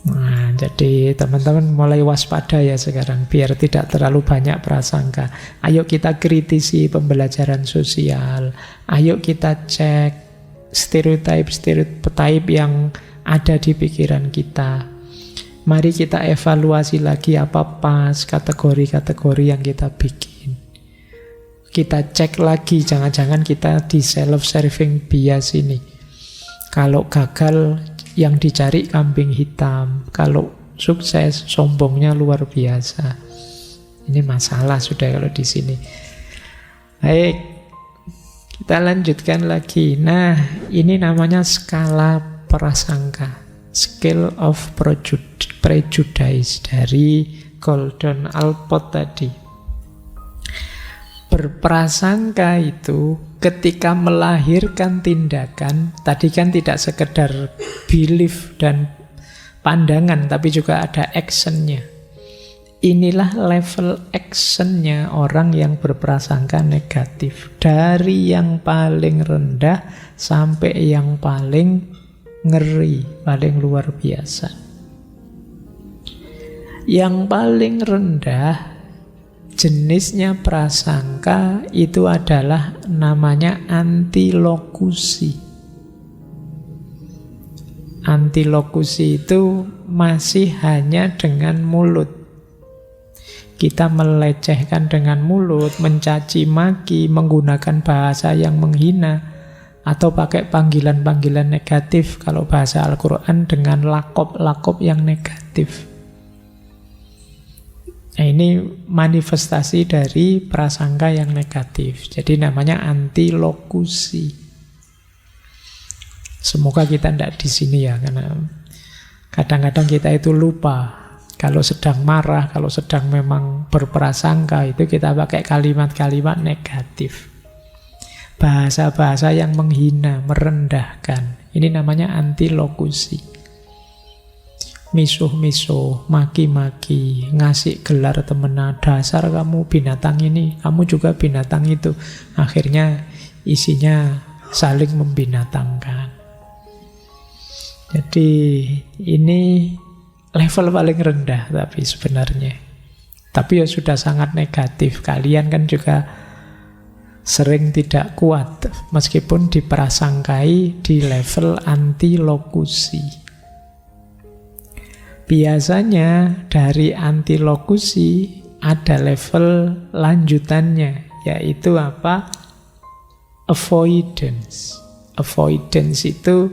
Nah, jadi teman-teman mulai waspada ya sekarang, biar tidak terlalu banyak prasangka. Ayo kita kritisi pembelajaran sosial. Ayo kita cek stereotip yang ada di pikiran kita. Mari kita evaluasi lagi apa pas kategori-kategori yang kita bikin. Kita cek lagi, jangan-jangan kita di self-serving bias ini. Kalau gagal, yang dicari kambing hitam. Kalau sukses, sombongnya luar biasa. Ini masalah sudah kalau di sini. Baik, kita lanjutkan lagi. Nah, ini namanya skala prasangka, scale of prejudice dari Gordon Allport tadi. Berprasangka itu ketika melahirkan tindakan, tadi kan tidak sekedar belief dan pandangan, tapi juga ada actionnya. Inilah level actionnya orang yang berprasangka negatif. Dari yang paling rendah sampai yang paling ngeri, paling luar biasa. Yang paling rendah jenisnya prasangka itu adalah namanya antilokusi. Antilokusi itu masih hanya dengan mulut. Kita melecehkan dengan mulut, mencaci maki, menggunakan bahasa yang menghina, atau pakai panggilan-panggilan negatif kalau bahasa Al-Quran dengan lakop-lakop yang negatif. Nah, ini manifestasi dari prasangka yang negatif. Jadi namanya antilokusi. Semoga kita tidak di sini ya, karena kadang-kadang kita itu lupa. Kalau sedang marah, kalau sedang memang berprasangka, itu kita pakai kalimat-kalimat negatif. Bahasa-bahasa yang menghina, merendahkan. Ini namanya antilokusi. Misuh-misuh, maki-maki, ngasih gelar temenan, dasar kamu binatang ini, kamu juga binatang itu. Akhirnya isinya saling membinatangkan. Jadi ini level paling rendah tapi sebenarnya. Tapi ya sudah sangat negatif. Kalian kan juga sering tidak kuat meskipun diprasangkai di level antilokusi. Biasanya dari antilokusi ada level lanjutannya, yaitu apa? Avoidance. Avoidance itu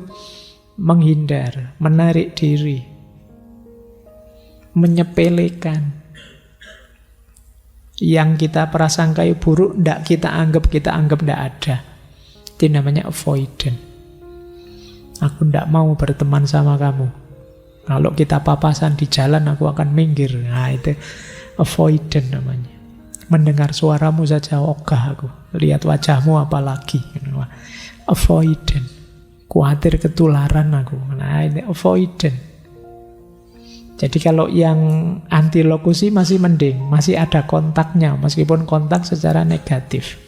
menghindar, menarik diri, menyepelekan. Yang kita prasangkai buruk, kita anggap tidak ada. Itu namanya avoidance. Aku tidak mau berteman sama kamu. Kalau kita papasan di jalan, aku akan minggir. Nah, itu avoidant namanya. Mendengar suaramu saja ogah aku. Lihat wajahmu apalagi. Avoidant. Khawatir ketularan aku. Nah, ini avoidant. Jadi kalau yang antilokusi masih mending. Masih ada kontaknya, meskipun kontak secara negatif.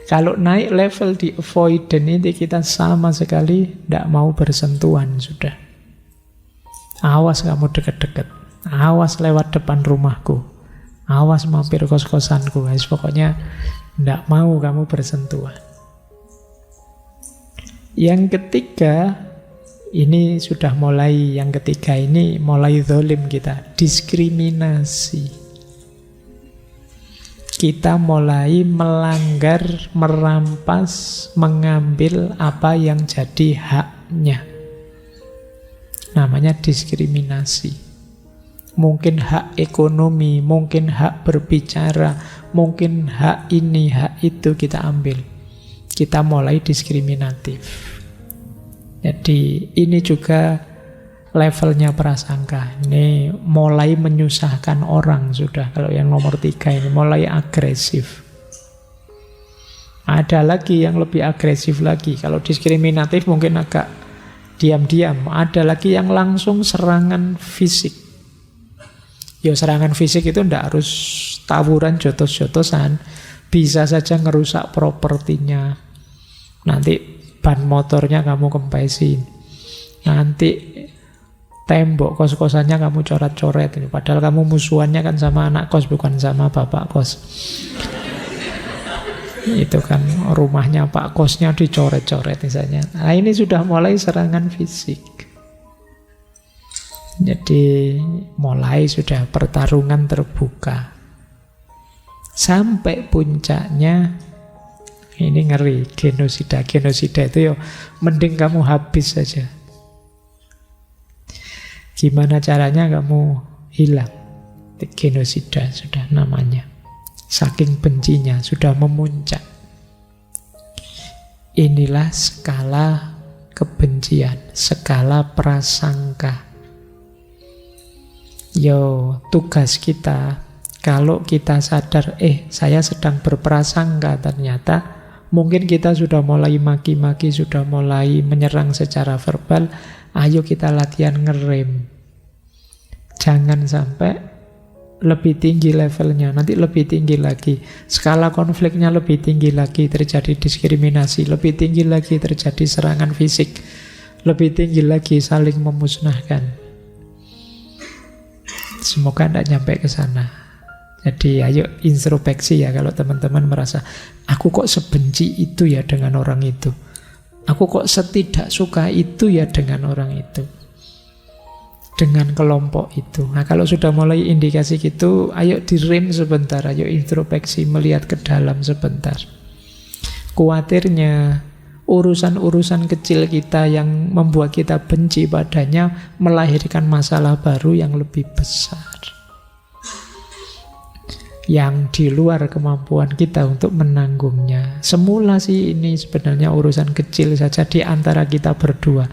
Kalau naik level di avoidant ini, kita sama sekali tidak mau bersentuhan sudah. Awas kamu deket-deket, awas lewat depan rumahku, awas mampir kos-kosanku. Pokoknya tidak mau kamu bersentuhan. Yang ketiga, ini sudah mulai, yang ketiga ini mulai zalim kita, diskriminasi. Kita mulai melanggar, merampas, mengambil apa yang jadi haknya. Namanya diskriminasi. Mungkin hak ekonomi, mungkin hak berbicara, mungkin hak ini, hak itu kita ambil. Kita mulai diskriminatif. Jadi ini juga levelnya prasangka. Ini mulai menyusahkan orang sudah. Kalau yang nomor 3 ini mulai agresif. Ada lagi yang lebih agresif lagi. Kalau diskriminatif mungkin agak diam-diam. Ada lagi yang langsung serangan fisik. Ya serangan fisik itu tidak harus tawuran jotos-jotosan. Bisa saja ngerusak propertinya. Nanti ban motornya kamu kempesin. Nanti tembok kos-kosannya kamu coret-coret. Padahal kamu musuhannya kan sama anak kos, bukan sama bapak kos. Itu kan rumahnya pak kosnya dicoret-coret misalnya. Nah, ini sudah mulai serangan fisik. Jadi mulai sudah pertarungan terbuka. Sampai puncaknya ini ngeri, genosida. Genosida itu ya mending kamu habis saja. Gimana caranya kamu hilang? Genosida sudah namanya. Saking bencinya, sudah memuncak. Inilah skala kebencian, skala prasangka. Yo, tugas kita, kalau kita sadar, saya sedang berprasangka, ternyata mungkin kita sudah mulai maki-maki, sudah mulai menyerang secara verbal, ayo kita latihan ngerem. Jangan sampai lebih tinggi levelnya, nanti lebih tinggi lagi, skala konfliknya lebih tinggi lagi, terjadi diskriminasi, lebih tinggi lagi terjadi serangan fisik, lebih tinggi lagi saling memusnahkan. Semoga tidak nyampe ke sana. Jadi ayo introspeksi ya, kalau teman-teman merasa aku kok sebenci itu ya dengan orang itu, aku kok setidak suka itu ya dengan orang itu, dengan kelompok itu. Nah, kalau sudah mulai indikasi gitu, ayo direm sebentar, ayo introspeksi, melihat ke dalam sebentar. Kuatirnya urusan-urusan kecil kita yang membuat kita benci padanya melahirkan masalah baru yang lebih besar, yang di luar kemampuan kita untuk menanggungnya. Semula sih ini sebenarnya urusan kecil saja di antara kita berdua,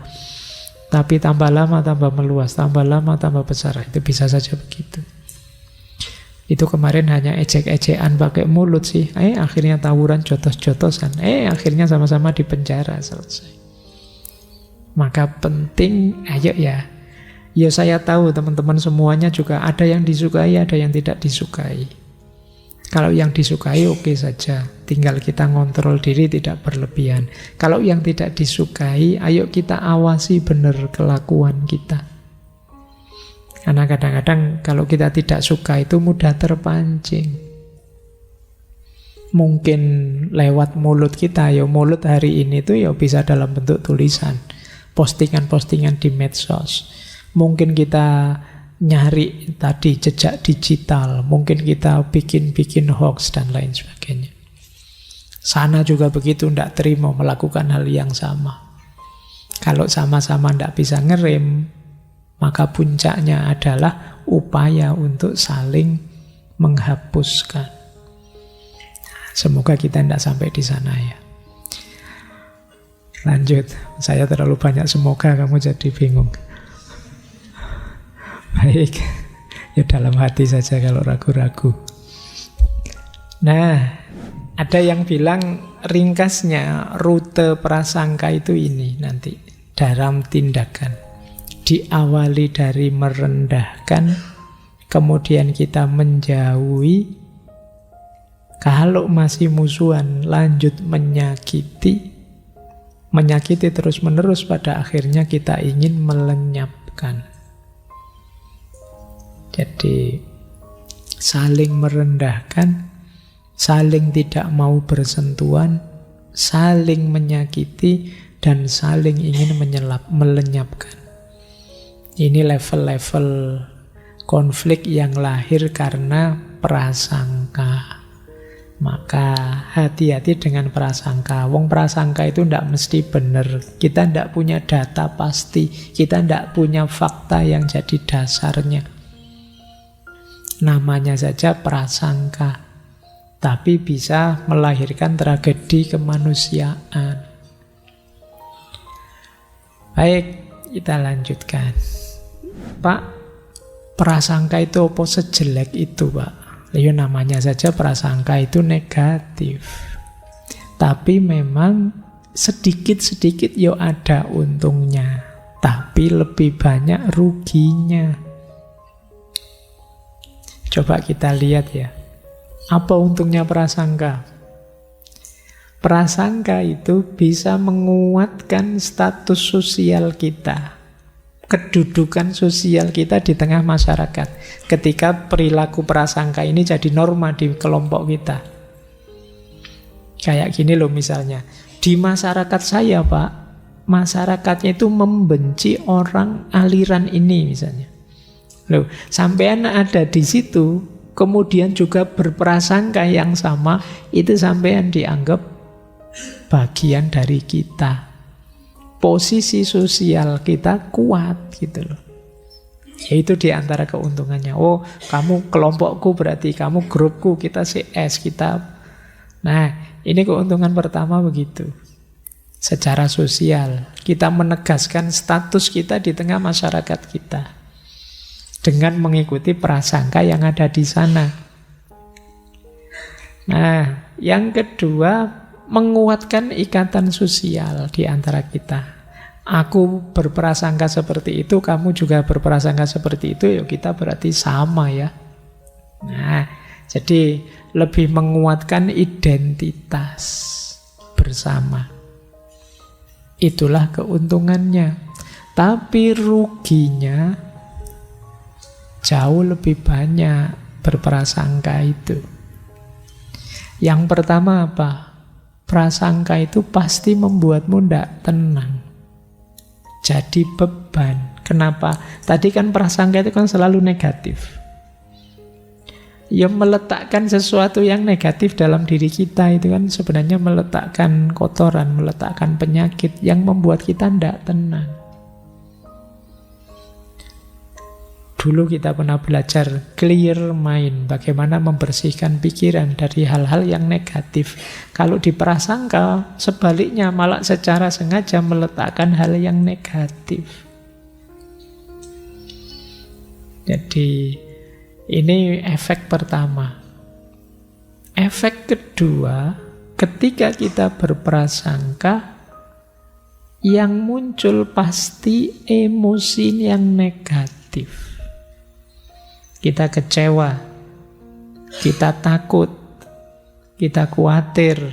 tapi tambah lama tambah meluas, tambah lama tambah besar. Itu bisa saja begitu. Itu kemarin hanya ejek-ejekan pakai mulut sih. Akhirnya tawuran jotos-jotosan. Akhirnya sama-sama di penjara, selesai. Maka penting, ayo ya. Ya saya tahu teman-teman semuanya juga ada yang disukai, ada yang tidak disukai. Kalau yang disukai oke saja, tinggal kita ngontrol diri tidak berlebihan. Kalau yang tidak disukai, ayo kita awasi benar kelakuan kita. Karena kadang-kadang kalau kita tidak suka itu mudah terpancing. Mungkin lewat mulut kita, ya mulut hari ini tuh ya bisa dalam bentuk tulisan, postingan-postingan di medsos. Mungkin kita nyari tadi jejak digital, mungkin kita bikin hoax dan lain sebagainya. Sana juga begitu, tidak terima melakukan hal yang sama. Kalau sama-sama tidak bisa ngerem, maka puncaknya adalah upaya untuk saling menghapuskan. Semoga kita tidak sampai di sana ya. Lanjut, saya terlalu banyak semoga kamu jadi bingung. Baik, ya dalam hati saja kalau ragu-ragu. Nah, ada yang bilang ringkasnya rute prasangka itu ini nanti dalam tindakan. Diawali dari merendahkan, kemudian kita menjauhi, kalau masih musuhan lanjut menyakiti terus-menerus, pada akhirnya kita ingin melenyapkan. Jadi saling merendahkan, saling tidak mau bersentuhan, saling menyakiti, dan saling ingin melenyapkan. Ini level-level konflik yang lahir karena prasangka. Maka hati-hati dengan prasangka. Wong prasangka itu tidak mesti benar. Kita tidak punya data pasti, kita tidak punya fakta yang jadi dasarnya. Namanya saja prasangka, tapi bisa melahirkan tragedi kemanusiaan. Baik, kita lanjutkan. Pak, prasangka itu apa sejelek itu, Pak? Ya namanya saja prasangka itu negatif. Tapi memang sedikit-sedikit ya ada untungnya, tapi lebih banyak ruginya. Coba kita lihat ya. Apa untungnya prasangka? Prasangka itu bisa menguatkan status sosial kita, kedudukan sosial kita di tengah masyarakat. Ketika perilaku prasangka ini jadi norma di kelompok kita. Kayak gini loh misalnya. Di masyarakat saya, Pak, masyarakatnya itu membenci orang aliran ini misalnya. Loh, sampean ada di situ, kemudian juga berprasangka yang sama, itu sampean dianggap bagian dari kita. Posisi sosial kita kuat gitu loh. Yaitu di antara keuntungannya. Oh, kamu kelompokku berarti kamu grupku, kita CS, kita. Nah, ini keuntungan pertama begitu. Secara sosial, kita menegaskan status kita di tengah masyarakat kita dengan mengikuti prasangka yang ada di sana. Nah, yang kedua, menguatkan ikatan sosial di antara kita. Aku berprasangka seperti itu, kamu juga berprasangka seperti itu, ya kita berarti sama ya. Nah, jadi lebih menguatkan identitas bersama. Itulah keuntungannya. Tapi ruginya jauh lebih banyak berprasangka itu. Yang pertama apa? Prasangka itu pasti membuatmu tidak tenang. Jadi beban. Kenapa? Tadi kan prasangka itu kan selalu negatif. Ya meletakkan sesuatu yang negatif dalam diri kita itu kan sebenarnya meletakkan kotoran, meletakkan penyakit yang membuat kita tidak tenang. Dulu kita pernah belajar clear mind, bagaimana membersihkan pikiran dari hal-hal yang negatif. Kalau di prasangka, sebaliknya malah secara sengaja meletakkan hal yang negatif. Jadi ini efek pertama. Efek kedua, ketika kita berprasangka, yang muncul pasti emosi yang negatif. Kita kecewa, kita takut, kita khawatir,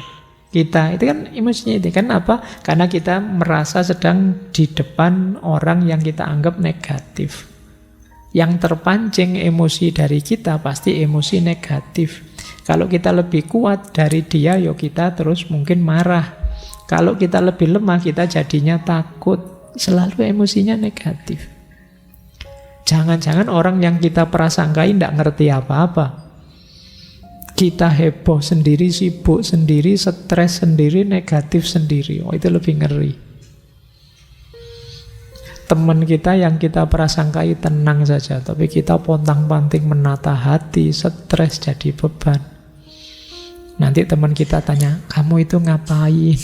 itu kan emosinya itu kan apa? Karena kita merasa sedang di depan orang yang kita anggap negatif. Yang terpancing emosi dari kita pasti emosi negatif. Kalau kita lebih kuat dari dia, ya kita terus mungkin marah. Kalau kita lebih lemah, kita jadinya takut. Selalu emosinya negatif. Jangan-jangan orang yang kita prasangkai tidak ngerti apa-apa. Kita heboh sendiri, sibuk sendiri, stres sendiri, negatif sendiri. Oh, itu lebih ngeri. Teman kita yang kita prasangkai tenang saja, tapi kita pontang-panting menata hati, stres jadi beban. Nanti teman kita tanya, kamu itu ngapain?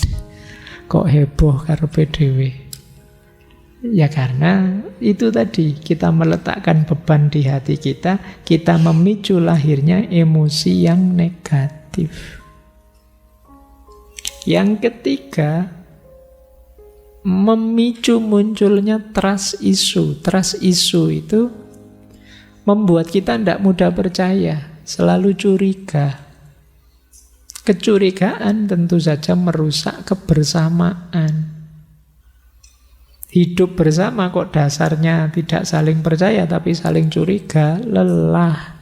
Kok heboh karepe dhewe? Ya karena itu tadi, kita meletakkan beban di hati kita memicu lahirnya emosi yang negatif. Yang ketiga, memicu munculnya trust issue. Trust issue itu membuat kita tidak mudah percaya, selalu curiga. Kecurigaan tentu saja merusak kebersamaan. Hidup bersama kok dasarnya tidak saling percaya tapi saling curiga, lelah.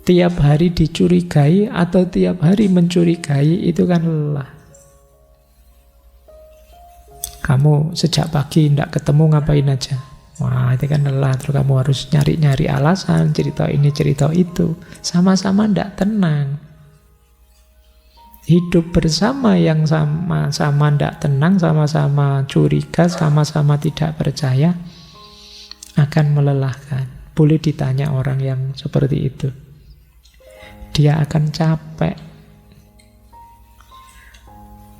Tiap hari dicurigai atau tiap hari mencurigai itu kan lelah. Kamu sejak pagi tidak ketemu ngapain aja? Wah, itu kan lelah. Terus kamu harus nyari-nyari alasan, cerita ini, cerita itu. Sama-sama tidak tenang. Hidup bersama yang sama-sama tidak tenang, sama-sama curiga, sama-sama tidak percaya, akan melelahkan. Boleh ditanya orang yang seperti itu. Dia akan capek.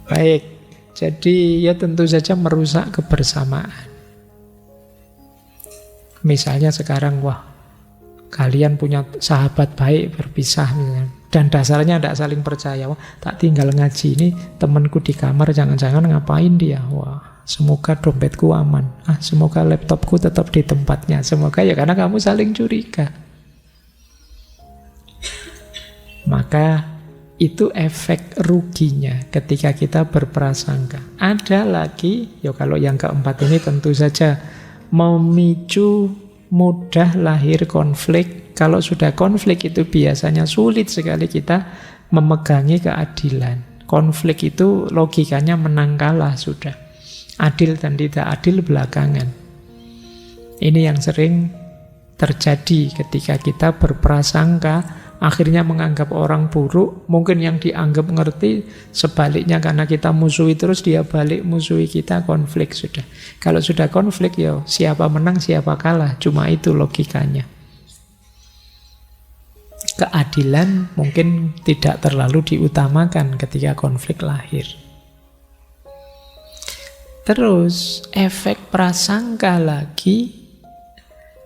Baik, jadi ya tentu saja merusak kebersamaan. Misalnya sekarang, wah, kalian punya sahabat baik berpisah misalnya. Dan dasarnya tidak saling percaya. Wah, tak tinggal ngaji ini, temanku di kamar, jangan-jangan ngapain dia. Wah, semoga dompetku aman. Semoga laptopku tetap di tempatnya. Semoga ya karena kamu saling curiga. Maka itu efek ruginya ketika kita berprasangka. Ada lagi, ya kalau yang keempat ini tentu saja memicu mudah lahir konflik. Kalau sudah konflik itu biasanya sulit sekali kita memegangi keadilan. Konflik itu logikanya menang kalah sudah. Adil dan tidak adil belakangan. Ini yang sering terjadi ketika kita berprasangka akhirnya menganggap orang buruk. Mungkin yang dianggap ngerti, sebaliknya karena kita musuhi terus, dia balik musuhi kita, konflik sudah. Kalau sudah konflik, ya siapa menang siapa kalah, cuma itu logikanya. Keadilan mungkin tidak terlalu diutamakan ketika konflik lahir. Terus efek prasangka lagi.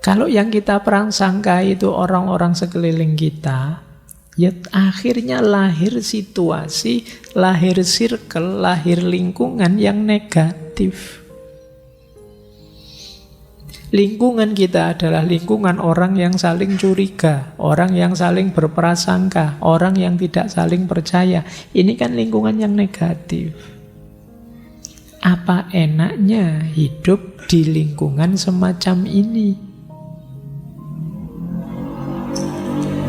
Kalau yang kita prasangka itu orang-orang sekeliling kita, ya akhirnya lahir situasi, lahir circle, lahir lingkungan yang negatif. Lingkungan kita adalah lingkungan orang yang saling curiga, orang yang saling berprasangka, orang yang tidak saling percaya. Ini kan lingkungan yang negatif. Apa enaknya hidup di lingkungan semacam ini?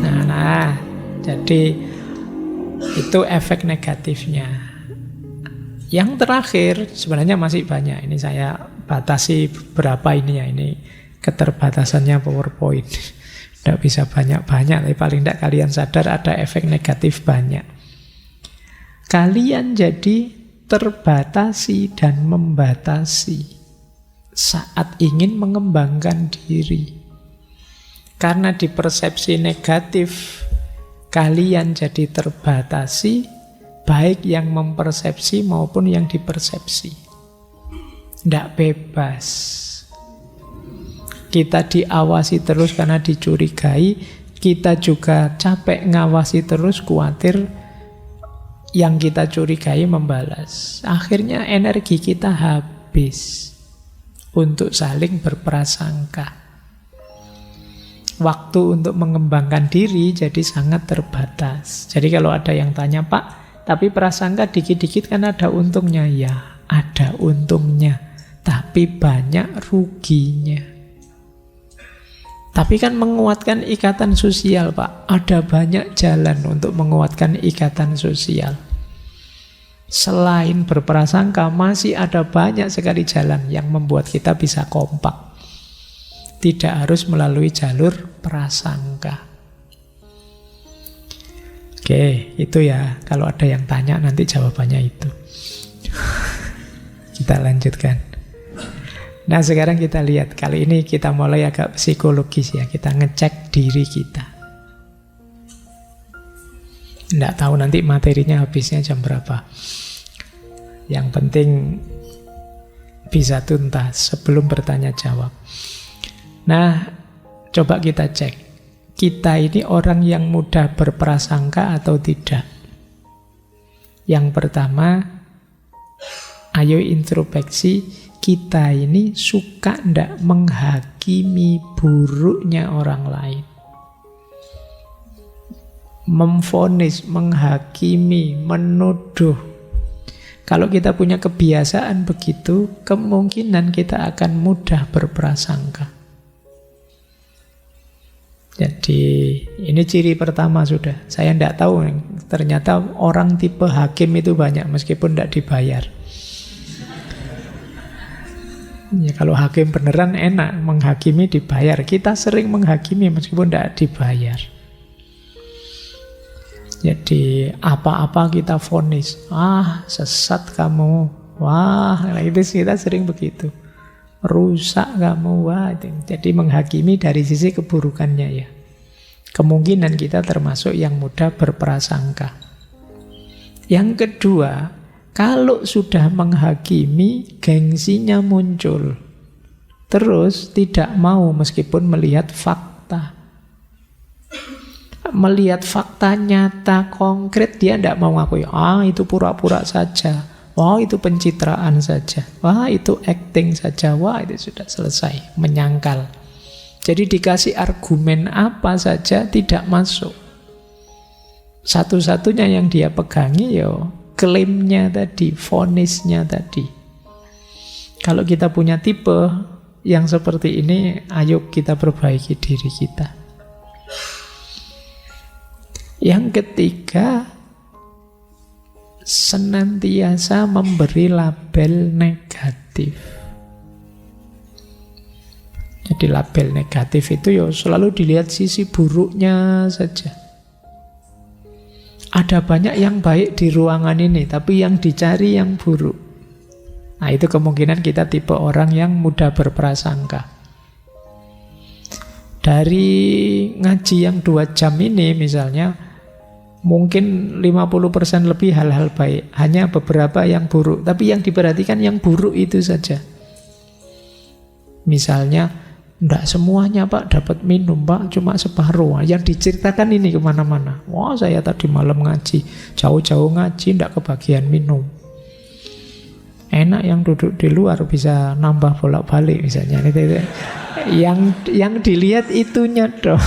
Nah, jadi itu efek negatifnya. Yang terakhir, sebenarnya masih banyak. Ini saya batasi berapa ini ya. Ini keterbatasannya PowerPoint. Tidak bisa banyak-banyak, tapi paling tidak kalian sadar ada efek negatif banyak. Kalian jadi terbatasi dan membatasi saat ingin mengembangkan diri. Karena di persepsi negatif, kalian jadi terbatasi, baik yang mempersepsi maupun yang dipersepsi. Tidak bebas. Kita diawasi terus karena dicurigai, kita juga capek ngawasi terus, khawatir yang kita curigai membalas. Akhirnya energi kita habis untuk saling berprasangka. Waktu untuk mengembangkan diri jadi sangat terbatas. Jadi kalau ada yang tanya, Pak, tapi prasangka dikit-dikit kan ada untungnya. Ya, ada untungnya, tapi banyak ruginya. Tapi kan menguatkan ikatan sosial, Pak. Ada banyak jalan untuk menguatkan ikatan sosial. Selain berprasangka, masih ada banyak sekali jalan yang membuat kita bisa kompak. Tidak harus melalui jalur prasangka. Oke, itu ya. Kalau ada yang tanya, nanti jawabannya itu. Kita lanjutkan. Nah, sekarang kita lihat. Kali ini kita mulai agak psikologis ya. Kita ngecek diri kita. Nggak tahu nanti materinya habisnya jam berapa. Yang penting bisa tuntas sebelum bertanya jawab. Nah, coba kita cek. Kita ini orang yang mudah berprasangka atau tidak? Yang pertama, ayo introspeksi. Kita ini suka ndak menghakimi buruknya orang lain. Memvonis, menghakimi, menuduh. Kalau kita punya kebiasaan begitu, kemungkinan kita akan mudah berprasangka. Jadi ini ciri pertama sudah. Saya tidak tahu, ternyata orang tipe hakim itu banyak meskipun tidak dibayar. Ya, kalau hakim beneran enak, menghakimi dibayar. Kita sering menghakimi meskipun tidak dibayar. Jadi apa-apa kita vonis. Sesat kamu. Wah, itu kita sering begitu. Rusak kamu, wah. Jadi menghakimi dari sisi keburukannya ya. Kemungkinan kita termasuk yang mudah berprasangka. Yang kedua, kalau sudah menghakimi, gengsinya muncul. Terus tidak mau meskipun melihat fakta. Melihat fakta nyata, konkret, dia tidak mau ngakui. Itu pura-pura saja. Wah, itu pencitraan saja. Wah, itu acting saja. Wah, itu sudah selesai. Menyangkal. Jadi dikasih argumen apa saja tidak masuk. Satu-satunya yang dia pegangi klaimnya tadi, vonisnya tadi. Kalau kita punya tipe yang seperti ini, ayo kita perbaiki diri kita. Yang ketiga, senantiasa memberi label negatif. Jadi label negatif itu selalu dilihat sisi buruknya saja. Ada banyak yang baik di ruangan ini, tapi yang dicari yang buruk. Nah, itu kemungkinan kita tipe orang yang mudah berprasangka. Dari ngaji yang 2 jam ini misalnya, mungkin 50% lebih hal-hal baik, hanya beberapa yang buruk. Tapi yang diperhatikan yang buruk itu saja. Misalnya, enggak semuanya Pak dapat minum Pak, cuma separuh. Yang diceritakan ini kemana-mana. Wah, saya tadi malam ngaji, jauh-jauh ngaji, enggak kebagian minum. Enak yang duduk di luar bisa nambah bolak-balik misalnya. Yang dilihat itunya dong.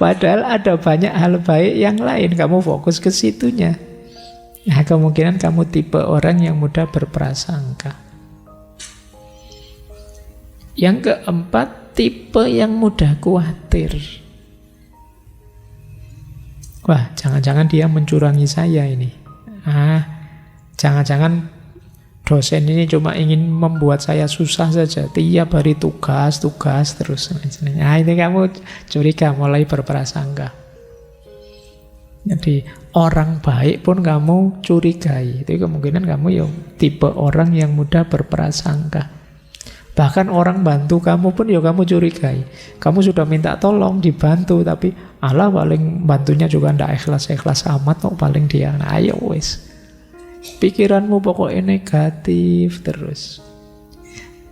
Padahal ada banyak hal baik yang lain. Kamu fokus ke situnya. Nah, kemungkinan kamu tipe orang yang mudah berprasangka. Yang keempat, tipe yang mudah khawatir. Wah, jangan-jangan dia mencurangi saya ini. Jangan-jangan dosen ini cuma ingin membuat saya susah saja. Tiap hari tugas terus. Nah, ini kamu curiga, mulai berprasangka. Jadi orang baik pun kamu curigai. Itu kemungkinan kamu ya tipe orang yang mudah berprasangka. Bahkan orang bantu kamu pun ya kamu curigai. Kamu sudah minta tolong dibantu, tapi Allah paling bantunya juga ndak ikhlas-ikhlas amat kok paling dia. Nah, ayo wis. Pikiranmu pokoknya negatif terus.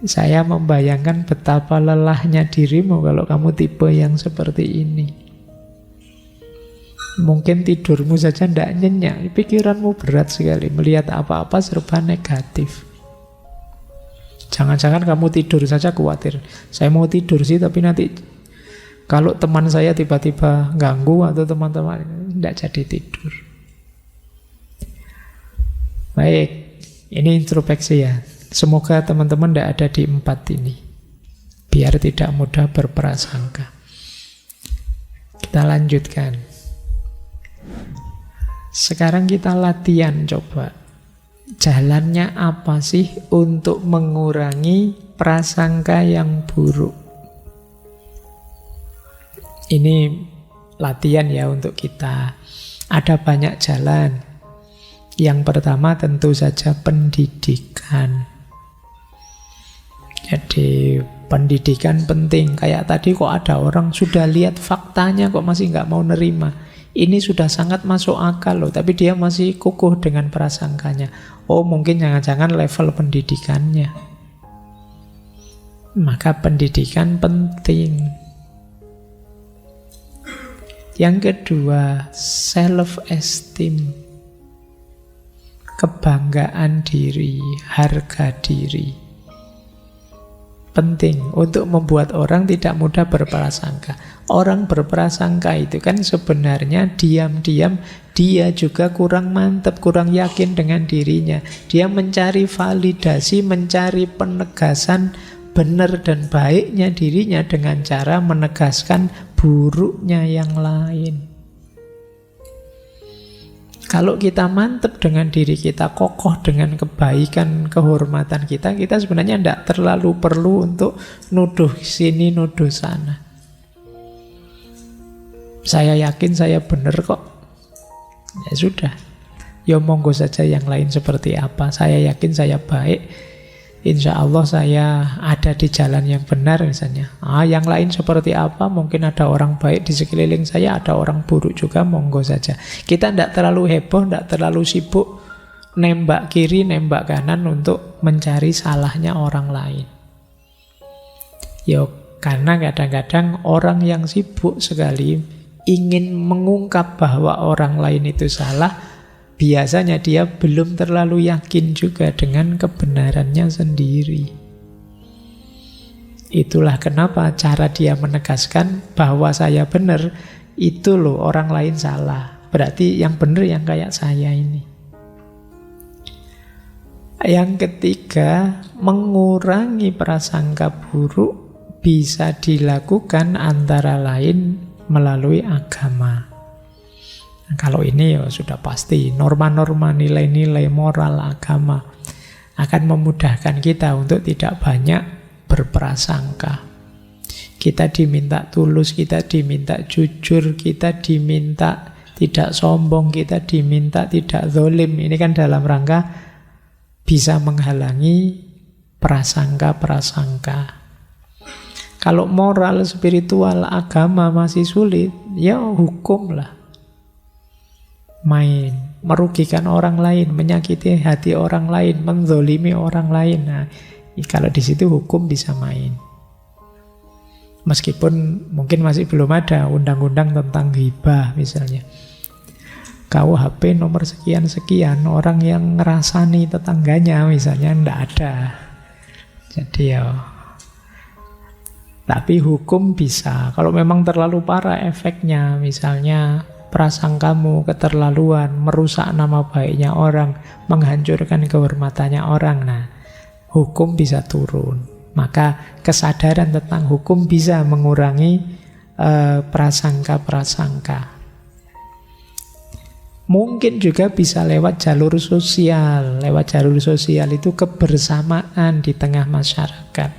Saya membayangkan betapa lelahnya dirimu kalau kamu tipe yang seperti ini. Mungkin tidurmu saja tidak nyenyak. Pikiranmu berat sekali. Melihat apa-apa serba negatif. Jangan-jangan kamu tidur saja khawatir. Saya mau tidur sih, tapi nanti kalau teman saya tiba-tiba ganggu atau teman-teman, tidak jadi tidur. Baik, ini introspeksi ya. Semoga teman-teman tidak ada di 4 ini, biar tidak mudah berprasangka. Kita lanjutkan. Sekarang kita latihan coba. Jalannya apa sih untuk mengurangi prasangka yang buruk? Ini latihan ya untuk kita. Ada banyak jalan. Yang pertama tentu saja pendidikan. Jadi pendidikan penting. Kayak tadi kok ada orang sudah lihat faktanya kok masih nggak mau nerima. Ini sudah sangat masuk akal loh, tapi dia masih kukuh dengan prasangkanya. Oh, mungkin jangan-jangan level pendidikannya. Maka pendidikan penting. Yang kedua, self-esteem. Kebanggaan diri, harga diri. Penting untuk membuat orang tidak mudah berprasangka. Orang berprasangka itu kan sebenarnya diam-diam dia juga kurang mantap, kurang yakin dengan dirinya. Dia mencari validasi, mencari penegasan benar dan baiknya dirinya dengan cara menegaskan buruknya yang lain. Kalau kita mantap dengan diri kita, kokoh dengan kebaikan, kehormatan kita, kita sebenarnya tidak terlalu perlu untuk nuduh sini, nuduh sana. Saya yakin saya benar kok. Ya sudah. Ya monggo saja yang lain seperti apa. Saya yakin saya baik. Insya Allah saya ada di jalan yang benar misalnya. Yang lain seperti apa? Mungkin ada orang baik di sekeliling saya, ada orang buruk juga, monggo saja. Kita tidak terlalu heboh, tidak terlalu sibuk nembak kiri, nembak kanan untuk mencari salahnya orang lain. Karena kadang-kadang orang yang sibuk sekali ingin mengungkap bahwa orang lain itu salah, biasanya dia belum terlalu yakin juga dengan kebenarannya sendiri. Itulah kenapa cara dia menegaskan bahwa saya benar, itu loh orang lain salah. Berarti yang benar yang kayak saya ini. Yang ketiga, mengurangi prasangka buruk bisa dilakukan antara lain melalui agama. Kalau ini ya sudah pasti, norma-norma, nilai-nilai moral agama akan memudahkan kita untuk tidak banyak berprasangka. Kita diminta tulus, kita diminta jujur, kita diminta tidak sombong, kita diminta tidak zalim. Ini kan dalam rangka bisa menghalangi prasangka-prasangka. Kalau moral, spiritual, agama masih sulit, ya hukum lah. Main, merugikan orang lain, menyakiti hati orang lain, menzolimi orang lain. Nah, kalau di situ hukum bisa main. Meskipun mungkin masih belum ada undang-undang tentang ghibah misalnya. KUHP nomor sekian-sekian, orang yang ngerasani tetangganya misalnya ndak ada. Jadi ya, tapi hukum bisa. Kalau memang terlalu parah efeknya, misalnya prasangkamu keterlaluan, merusak nama baiknya orang, menghancurkan kehormatannya orang, nah hukum bisa turun. Maka kesadaran tentang hukum bisa mengurangi prasangka-prasangka. Mungkin juga bisa lewat jalur sosial. Lewat jalur sosial itu kebersamaan di tengah masyarakat.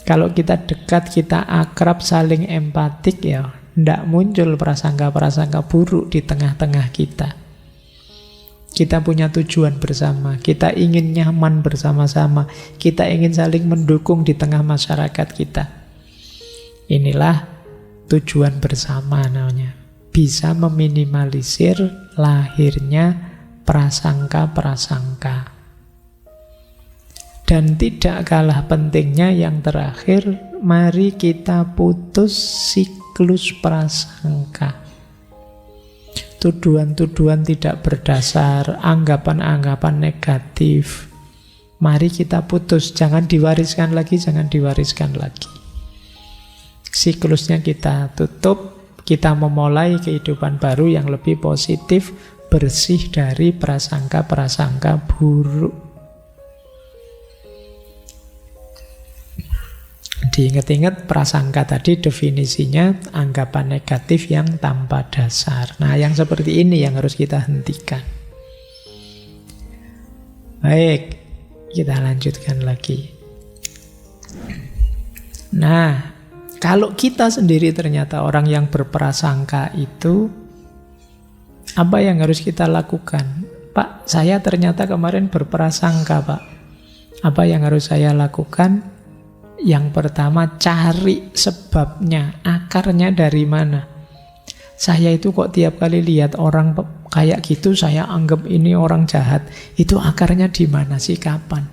Kalau kita dekat, kita akrab, saling empatik, ya tidak muncul prasangka-prasangka buruk di tengah-tengah kita. Kita punya tujuan bersama, kita ingin nyaman bersama-sama, kita ingin saling mendukung di tengah masyarakat kita. Inilah tujuan bersama namanya. Bisa meminimalisir lahirnya prasangka-prasangka. Dan tidak kalah pentingnya yang terakhir, mari kita putus siklus prasangka. Tuduhan-tuduhan tidak berdasar, anggapan-anggapan negatif. Mari kita putus, jangan diwariskan lagi, jangan diwariskan lagi. Siklusnya kita tutup, kita memulai kehidupan baru yang lebih positif, bersih dari prasangka-prasangka buruk. Diingat-ingat prasangka tadi definisinya anggapan negatif yang tanpa dasar. Nah, yang seperti ini yang harus kita hentikan. Baik, kita lanjutkan lagi. Nah, kalau kita sendiri ternyata orang yang berprasangka itu, apa yang harus kita lakukan? Pak, saya ternyata kemarin berprasangka, Pak. Apa yang harus saya lakukan? Yang pertama, cari sebabnya, akarnya dari mana. Saya itu kok tiap kali lihat orang kayak gitu, saya anggap ini orang jahat. Itu akarnya di mana sih, kapan?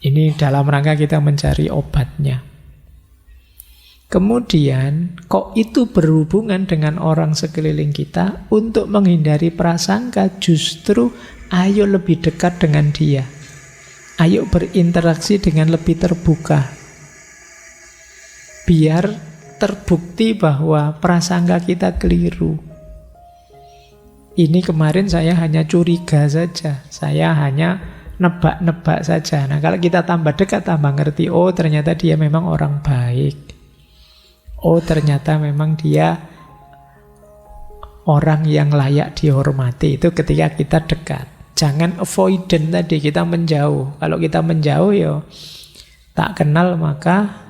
Ini dalam rangka kita mencari obatnya. Kemudian, kok itu berhubungan dengan orang sekeliling kita? Untuk menghindari prasangka, justru ayo lebih dekat dengan dia. Ayo berinteraksi dengan lebih terbuka. Biar terbukti bahwa prasangka kita keliru. Ini kemarin saya hanya curiga saja. Saya hanya nebak-nebak saja. Nah, kalau kita tambah dekat, tambah ngerti, oh ternyata dia memang orang baik. Oh ternyata memang dia orang yang layak dihormati. Itu ketika kita dekat. Jangan avoidant tadi, kita menjauh. Kalau kita menjauh, ya tak kenal maka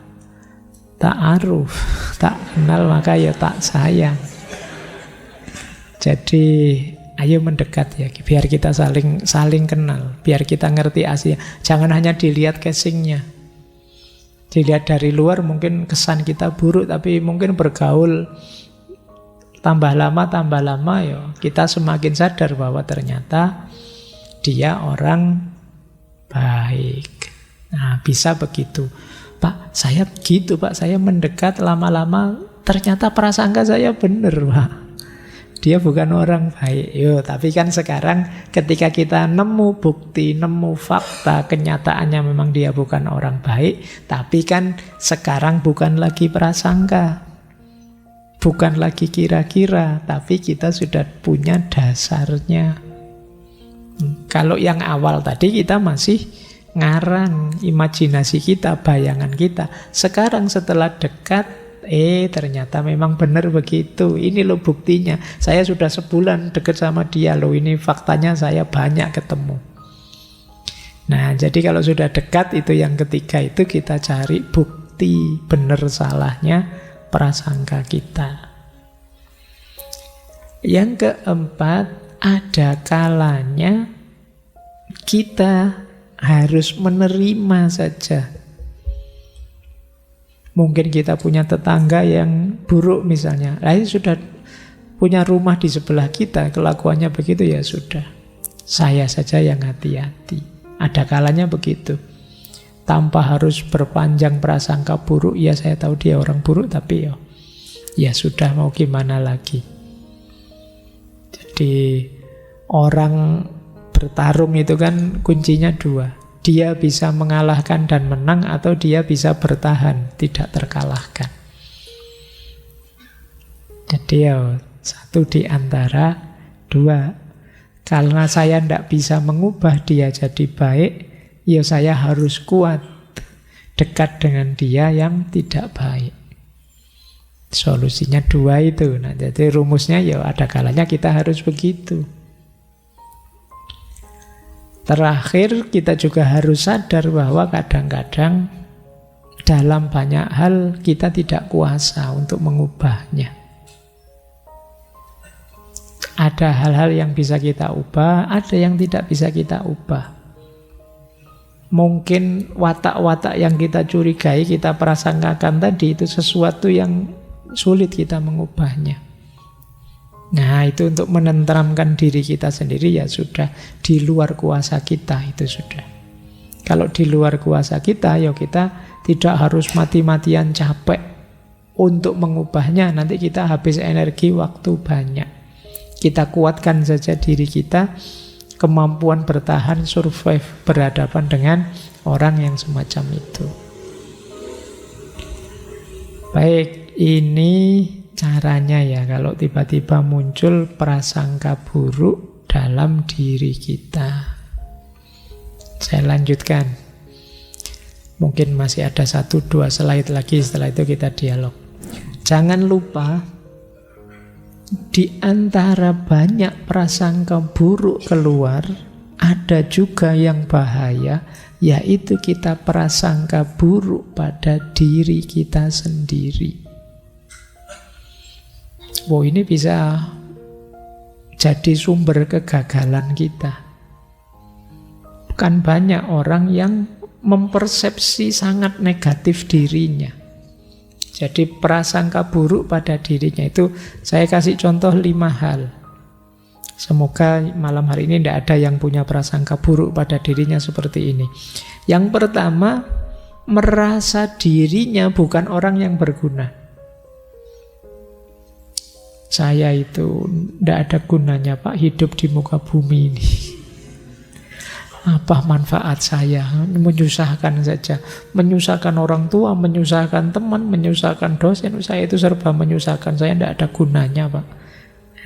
tak aruf. Tak kenal maka ya tak sayang. Jadi ayo mendekat ya, biar kita saling kenal, biar kita ngerti aslinya. Jangan hanya dilihat casingnya. Dilihat dari luar mungkin kesan kita buruk, tapi mungkin bergaul tambah lama ya kita semakin sadar bahwa ternyata dia orang baik. Nah, bisa begitu. Pak, saya begitu, Pak. Saya mendekat lama-lama, ternyata prasangka saya benar, Pak. Dia bukan orang baik. Yo, tapi kan sekarang ketika kita nemu bukti, nemu fakta, kenyataannya memang dia bukan orang baik, tapi kan sekarang bukan lagi prasangka. Bukan lagi kira-kira, tapi kita sudah punya dasarnya. Kalau yang awal tadi kita masih ngarang imajinasi kita, bayangan kita. Sekarang setelah dekat, ternyata memang benar begitu. Ini loh buktinya. Saya sudah sebulan dekat sama dia loh. Ini faktanya saya banyak ketemu. Nah, jadi kalau sudah dekat itu yang ketiga itu kita cari bukti benar salahnya prasangka kita. Yang keempat, ada kalanya kita harus menerima saja. Mungkin kita punya tetangga yang buruk misalnya. Sudah punya rumah di sebelah kita, kelakuannya begitu, ya sudah. Saya saja yang hati-hati. Ada kalanya begitu. Tanpa harus berpanjang prasangka buruk, ya saya tahu dia orang buruk, tapi ya sudah, mau gimana lagi. Jadi orang bertarung itu kan kuncinya dua. Dia bisa mengalahkan dan menang, atau dia bisa bertahan, tidak terkalahkan. Jadi satu di antara dua. Karena saya tidak bisa mengubah dia jadi baik, ya saya harus kuat dekat dengan dia yang tidak baik. Solusinya dua itu. Nah, jadi rumusnya ada kalanya kita harus begitu. Terakhir, kita juga harus sadar bahwa kadang-kadang dalam banyak hal kita tidak kuasa untuk mengubahnya. Ada hal-hal yang bisa kita ubah, ada yang tidak bisa kita ubah. Mungkin watak-watak yang kita curigai, kita prasangkakan tadi, itu sesuatu yang sulit kita mengubahnya. Nah, itu untuk menenteramkan diri kita sendiri, ya sudah, di luar kuasa kita, itu sudah. Kalau di luar kuasa kita, ya kita tidak harus mati-matian capek untuk mengubahnya. Nanti kita habis energi, waktu banyak. Kita kuatkan saja diri kita, kemampuan bertahan, survive, berhadapan dengan orang yang semacam itu. Baik, ini caranya ya, kalau tiba-tiba muncul prasangka buruk dalam diri kita. Saya lanjutkan. Mungkin masih ada 1-2 slide lagi, setelah itu kita dialog. Jangan lupa, di antara banyak prasangka buruk keluar, ada juga yang bahaya, yaitu kita prasangka buruk pada diri kita sendiri. Ini bisa jadi sumber kegagalan kita. Bukan banyak orang yang mempersepsi sangat negatif dirinya. Jadi prasangka buruk pada dirinya itu, saya kasih contoh 5 hal. Semoga malam hari ini tidak ada yang punya prasangka buruk pada dirinya seperti ini. Yang pertama, merasa dirinya bukan orang yang berguna. Saya itu tidak ada gunanya Pak hidup di muka bumi ini. Apa manfaat saya? Menyusahkan saja. Menyusahkan orang tua, menyusahkan teman, menyusahkan dosen. Saya itu serba menyusahkan. Saya tidak ada gunanya Pak.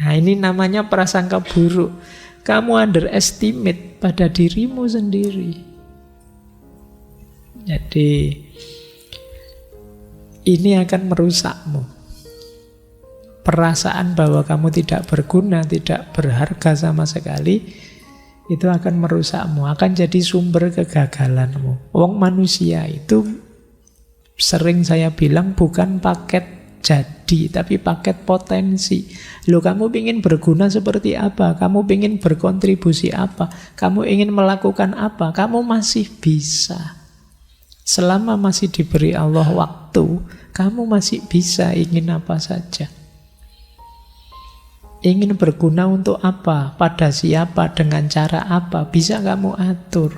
Nah, ini namanya prasangka buruk. Kamu underestimate pada dirimu sendiri. Jadi ini akan merusakmu. Perasaan bahwa kamu tidak berguna, tidak berharga sama sekali, itu akan merusakmu, akan jadi sumber kegagalanmu. Wong manusia itu sering saya bilang bukan paket jadi, tapi paket potensi. Loh, kamu ingin berguna seperti apa? Kamu ingin berkontribusi apa? Kamu ingin melakukan apa? Kamu masih bisa. Selama masih diberi Allah waktu, kamu masih bisa ingin apa saja. Ingin berguna untuk apa? Pada siapa? Dengan cara apa? Bisa kamu atur.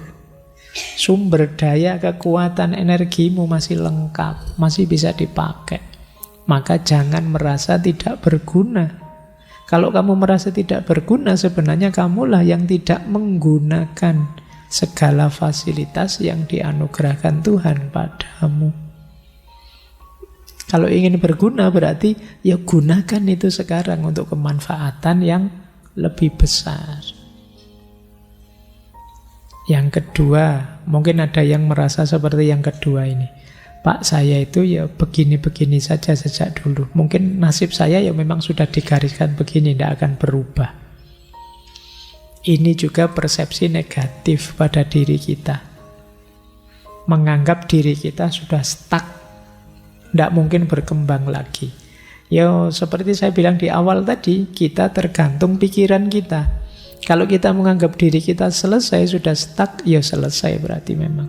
Sumber daya, kekuatan, energimu masih lengkap, masih bisa dipakai. Maka jangan merasa tidak berguna. Kalau kamu merasa tidak berguna, sebenarnya kamulah yang tidak menggunakan segala fasilitas yang dianugerahkan Tuhan padamu. Kalau ingin berguna berarti ya gunakan itu sekarang untuk kemanfaatan yang lebih besar. Yang kedua, mungkin ada yang merasa seperti yang kedua ini. Pak, saya itu ya begini-begini saja sejak dulu. Mungkin nasib saya ya memang sudah digariskan begini, tidak akan berubah. Ini juga persepsi negatif pada diri kita. Menganggap diri kita sudah stuck, tidak mungkin berkembang lagi. Ya seperti saya bilang di awal tadi, kita tergantung pikiran kita. Kalau kita menganggap diri kita selesai, sudah stuck, ya selesai berarti memang.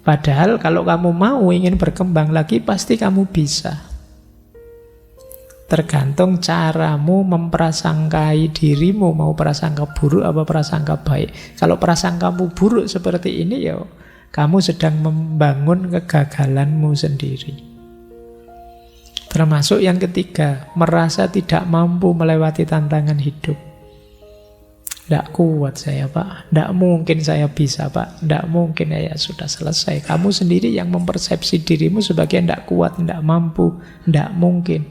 Padahal kalau kamu mau ingin berkembang lagi, pasti kamu bisa. Tergantung caramu memprasangkai dirimu, mau prasangka buruk apa prasangka baik. Kalau prasangkamu buruk seperti ini, ya kamu sedang membangun kegagalanmu sendiri. Termasuk yang ketiga, merasa tidak mampu melewati tantangan hidup. Tidak kuat saya, Pak. Tidak mungkin saya bisa, Pak. Tidak mungkin, ya sudah selesai. Kamu sendiri yang mempersepsi dirimu sebagai tidak kuat, tidak mampu, tidak mungkin.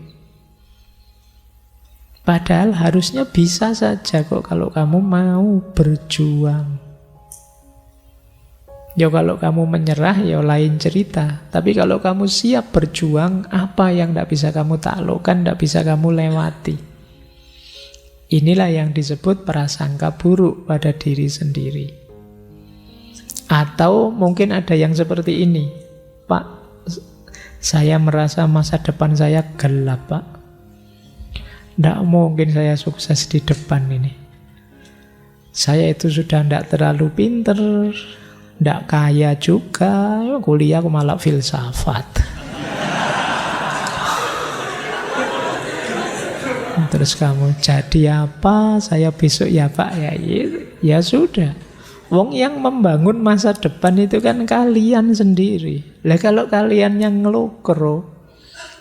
Padahal harusnya bisa saja kok kalau kamu mau berjuang. Ya kalau kamu menyerah ya lain cerita. Tapi kalau kamu siap berjuang, apa yang tidak bisa kamu taklukkan, tidak bisa kamu lewati. Inilah yang disebut prasangka buruk pada diri sendiri. Atau mungkin ada yang seperti ini. Pak, saya merasa masa depan saya gelap, Pak. Tidak mungkin saya sukses di depan ini. Saya itu sudah tidak terlalu pinter, tidak kaya juga, kuliah aku malah filsafat. Terus kamu jadi apa? Saya besok ya Pak, ya sudah. Wong yang membangun masa depan itu kan kalian sendiri. Lah kalau kalian yang ngelokro,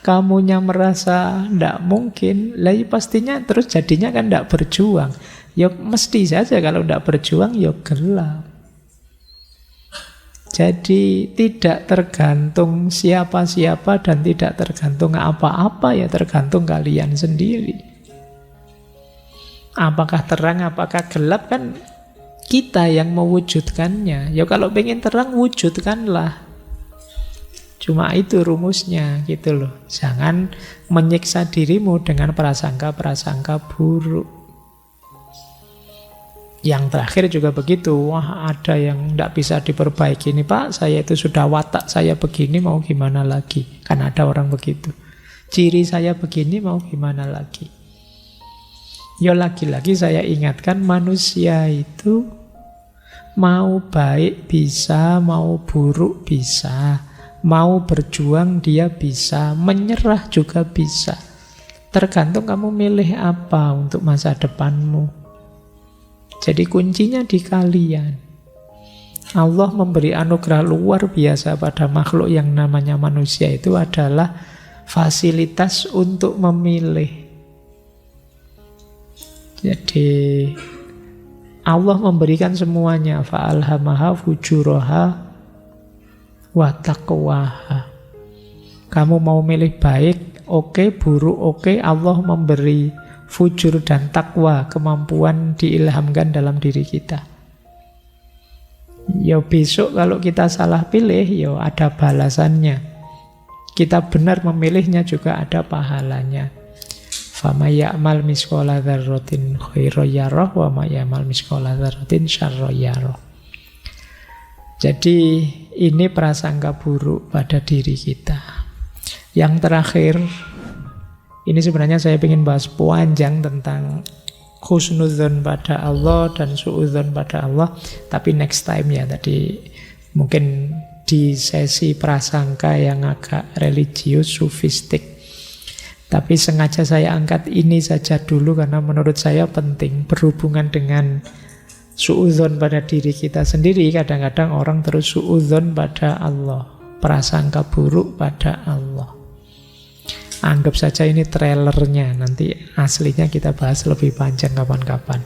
kamunya merasa tidak mungkin, lah pastinya terus jadinya kan tidak berjuang. Ya mesti saja kalau tidak berjuang ya gelap. Jadi tidak tergantung siapa-siapa dan tidak tergantung apa-apa, ya tergantung kalian sendiri. Apakah terang, apakah gelap kan kita yang mewujudkannya. Ya kalau pengen terang, wujudkanlah. Cuma itu rumusnya gitu loh. Jangan menyiksa dirimu dengan prasangka-prasangka buruk. Yang terakhir juga begitu. Wah, ada yang tidak bisa diperbaiki nih Pak, saya itu sudah watak saya begini, mau gimana lagi. Kan ada orang begitu. Ciri saya begini, mau gimana lagi. Ya lagi-lagi saya ingatkan, manusia itu mau baik bisa, mau buruk bisa, mau berjuang dia bisa, menyerah juga bisa. Tergantung kamu milih apa untuk masa depanmu. Jadi kuncinya di kalian. Allah memberi anugerah luar biasa pada makhluk yang namanya manusia, itu adalah fasilitas untuk memilih. Jadi Allah memberikan semuanya, fa'alhamaha fujuraha wa taqwaha. Kamu mau milih baik, oke, buruk, oke, Allah memberi fujur dan takwa, kemampuan diilhamkan dalam diri kita. Ya besok kalau kita salah pilih, ya ada balasannya. Kita benar memilihnya juga ada pahalanya. Fama ya'mal misqala dzarratin khairan yarah wa ma ya'mal misqala dzarratin syarran yarah. Jadi ini prasangka buruk pada diri kita. Yang terakhir, ini sebenarnya saya ingin bahas panjang tentang husnudzon pada Allah dan suudzon pada Allah, tapi next time ya. Tadi mungkin di sesi prasangka yang agak religius, sufistik. Tapi sengaja saya angkat ini saja dulu karena menurut saya penting berhubungan dengan suudzon pada diri kita sendiri. Kadang-kadang orang terus suudzon pada Allah, prasangka buruk pada Allah. Anggap saja ini trailernya, nanti aslinya kita bahas lebih panjang kapan-kapan.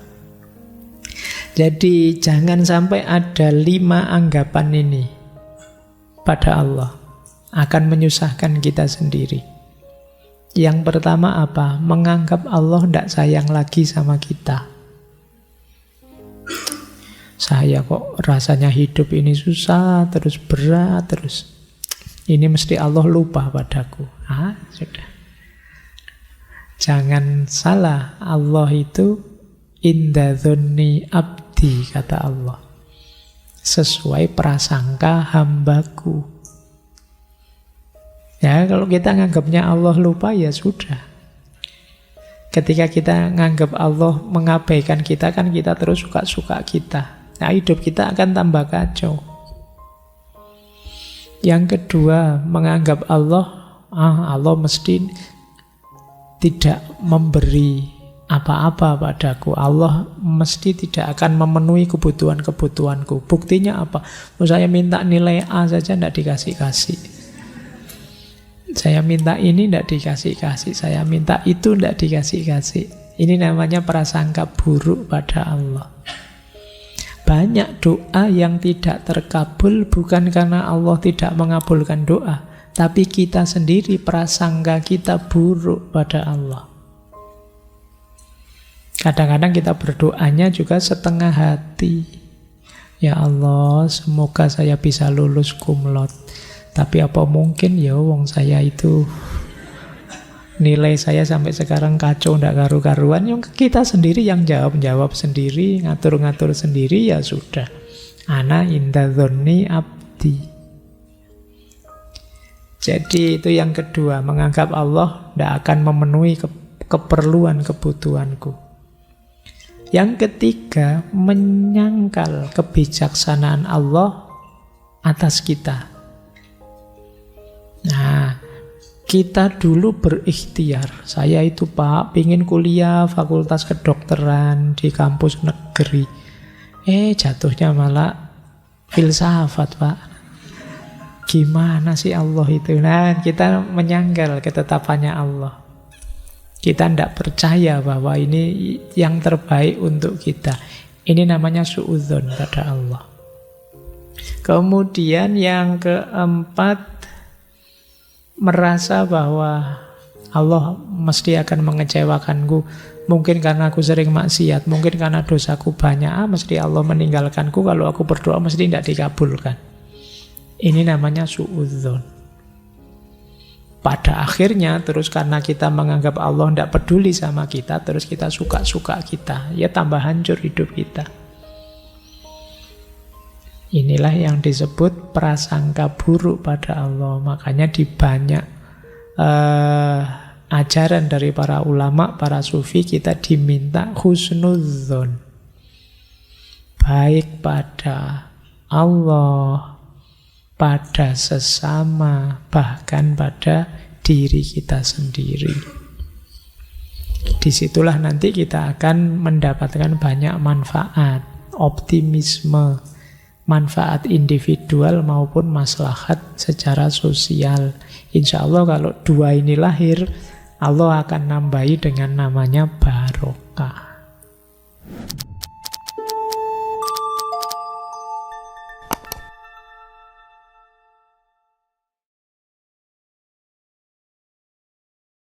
Jadi jangan sampai ada 5 anggapan ini pada Allah, akan menyusahkan kita sendiri. Yang pertama apa? Menganggap Allah tidak sayang lagi sama kita. Saya kok rasanya hidup ini susah, terus berat, terus ini mesti Allah lupa padaku. Sudah. Jangan salah, Allah itu inda dzonni abdi, kata Allah. Sesuai prasangka hambaku. Ya, kalau kita nganggapnya Allah lupa, ya sudah. Ketika kita nganggap Allah mengabaikan kita, kan kita terus suka-suka kita. Nah, hidup kita akan tambah kacau. Yang kedua, menganggap Allah mesti tidak memberi apa-apa padaku. Allah mesti tidak akan memenuhi kebutuhan-kebutuhanku. Buktinya apa? Saya minta nilai A saja tidak dikasih-kasih. Saya minta ini tidak dikasih-kasih. Saya minta itu tidak dikasih-kasih. Ini namanya prasangka buruk pada Allah. Banyak doa yang tidak terkabul bukan karena Allah tidak mengabulkan doa, tapi kita sendiri prasangka kita buruk pada Allah. Kadang-kadang kita berdoanya juga setengah hati. Ya Allah, semoga saya bisa lulus cum laude. Tapi apa mungkin ya wong saya itu nilai saya sampai sekarang kacau, ndak karu-karuan. Yang kita sendiri yang jawab sendiri, ngatur-ngatur sendiri, ya sudah. Ana inda dzonni abdi. Jadi itu yang kedua, menganggap Allah ndak akan memenuhi keperluan kebutuhanku. Yang ketiga, menyangkal kebijaksanaan Allah atas kita. Nah, kita dulu berikhtiar. Saya itu Pak, pingin kuliah fakultas kedokteran di kampus negeri. Jatuhnya malah filsafat Pak. Gimana sih Allah itu? Nah, kita menyangkal ketetapannya Allah. Kita tidak percaya bahwa ini yang terbaik untuk kita. Ini namanya suudzon pada Allah. Kemudian yang keempat, merasa bahwa Allah mesti akan mengecewakanku. Mungkin karena aku sering maksiat, mungkin karena dosaku banyak, mesti Allah meninggalkanku. Kalau aku berdoa mesti tidak dikabulkan. Ini namanya suudzon. Pada akhirnya terus karena kita menganggap Allah tidak peduli sama kita, terus kita suka-suka kita, ya tambah hancur hidup kita. Inilah yang disebut prasangka buruk pada Allah. Makanya di banyak ajaran dari para ulama, para sufi, kita diminta husnudzon, baik pada Allah, pada sesama, bahkan pada diri kita sendiri. Disitulah nanti kita akan mendapatkan banyak manfaat, optimisme, manfaat individual maupun maslahat secara sosial. Insya Allah kalau dua ini lahir, Allah akan nambahi dengan namanya barokah.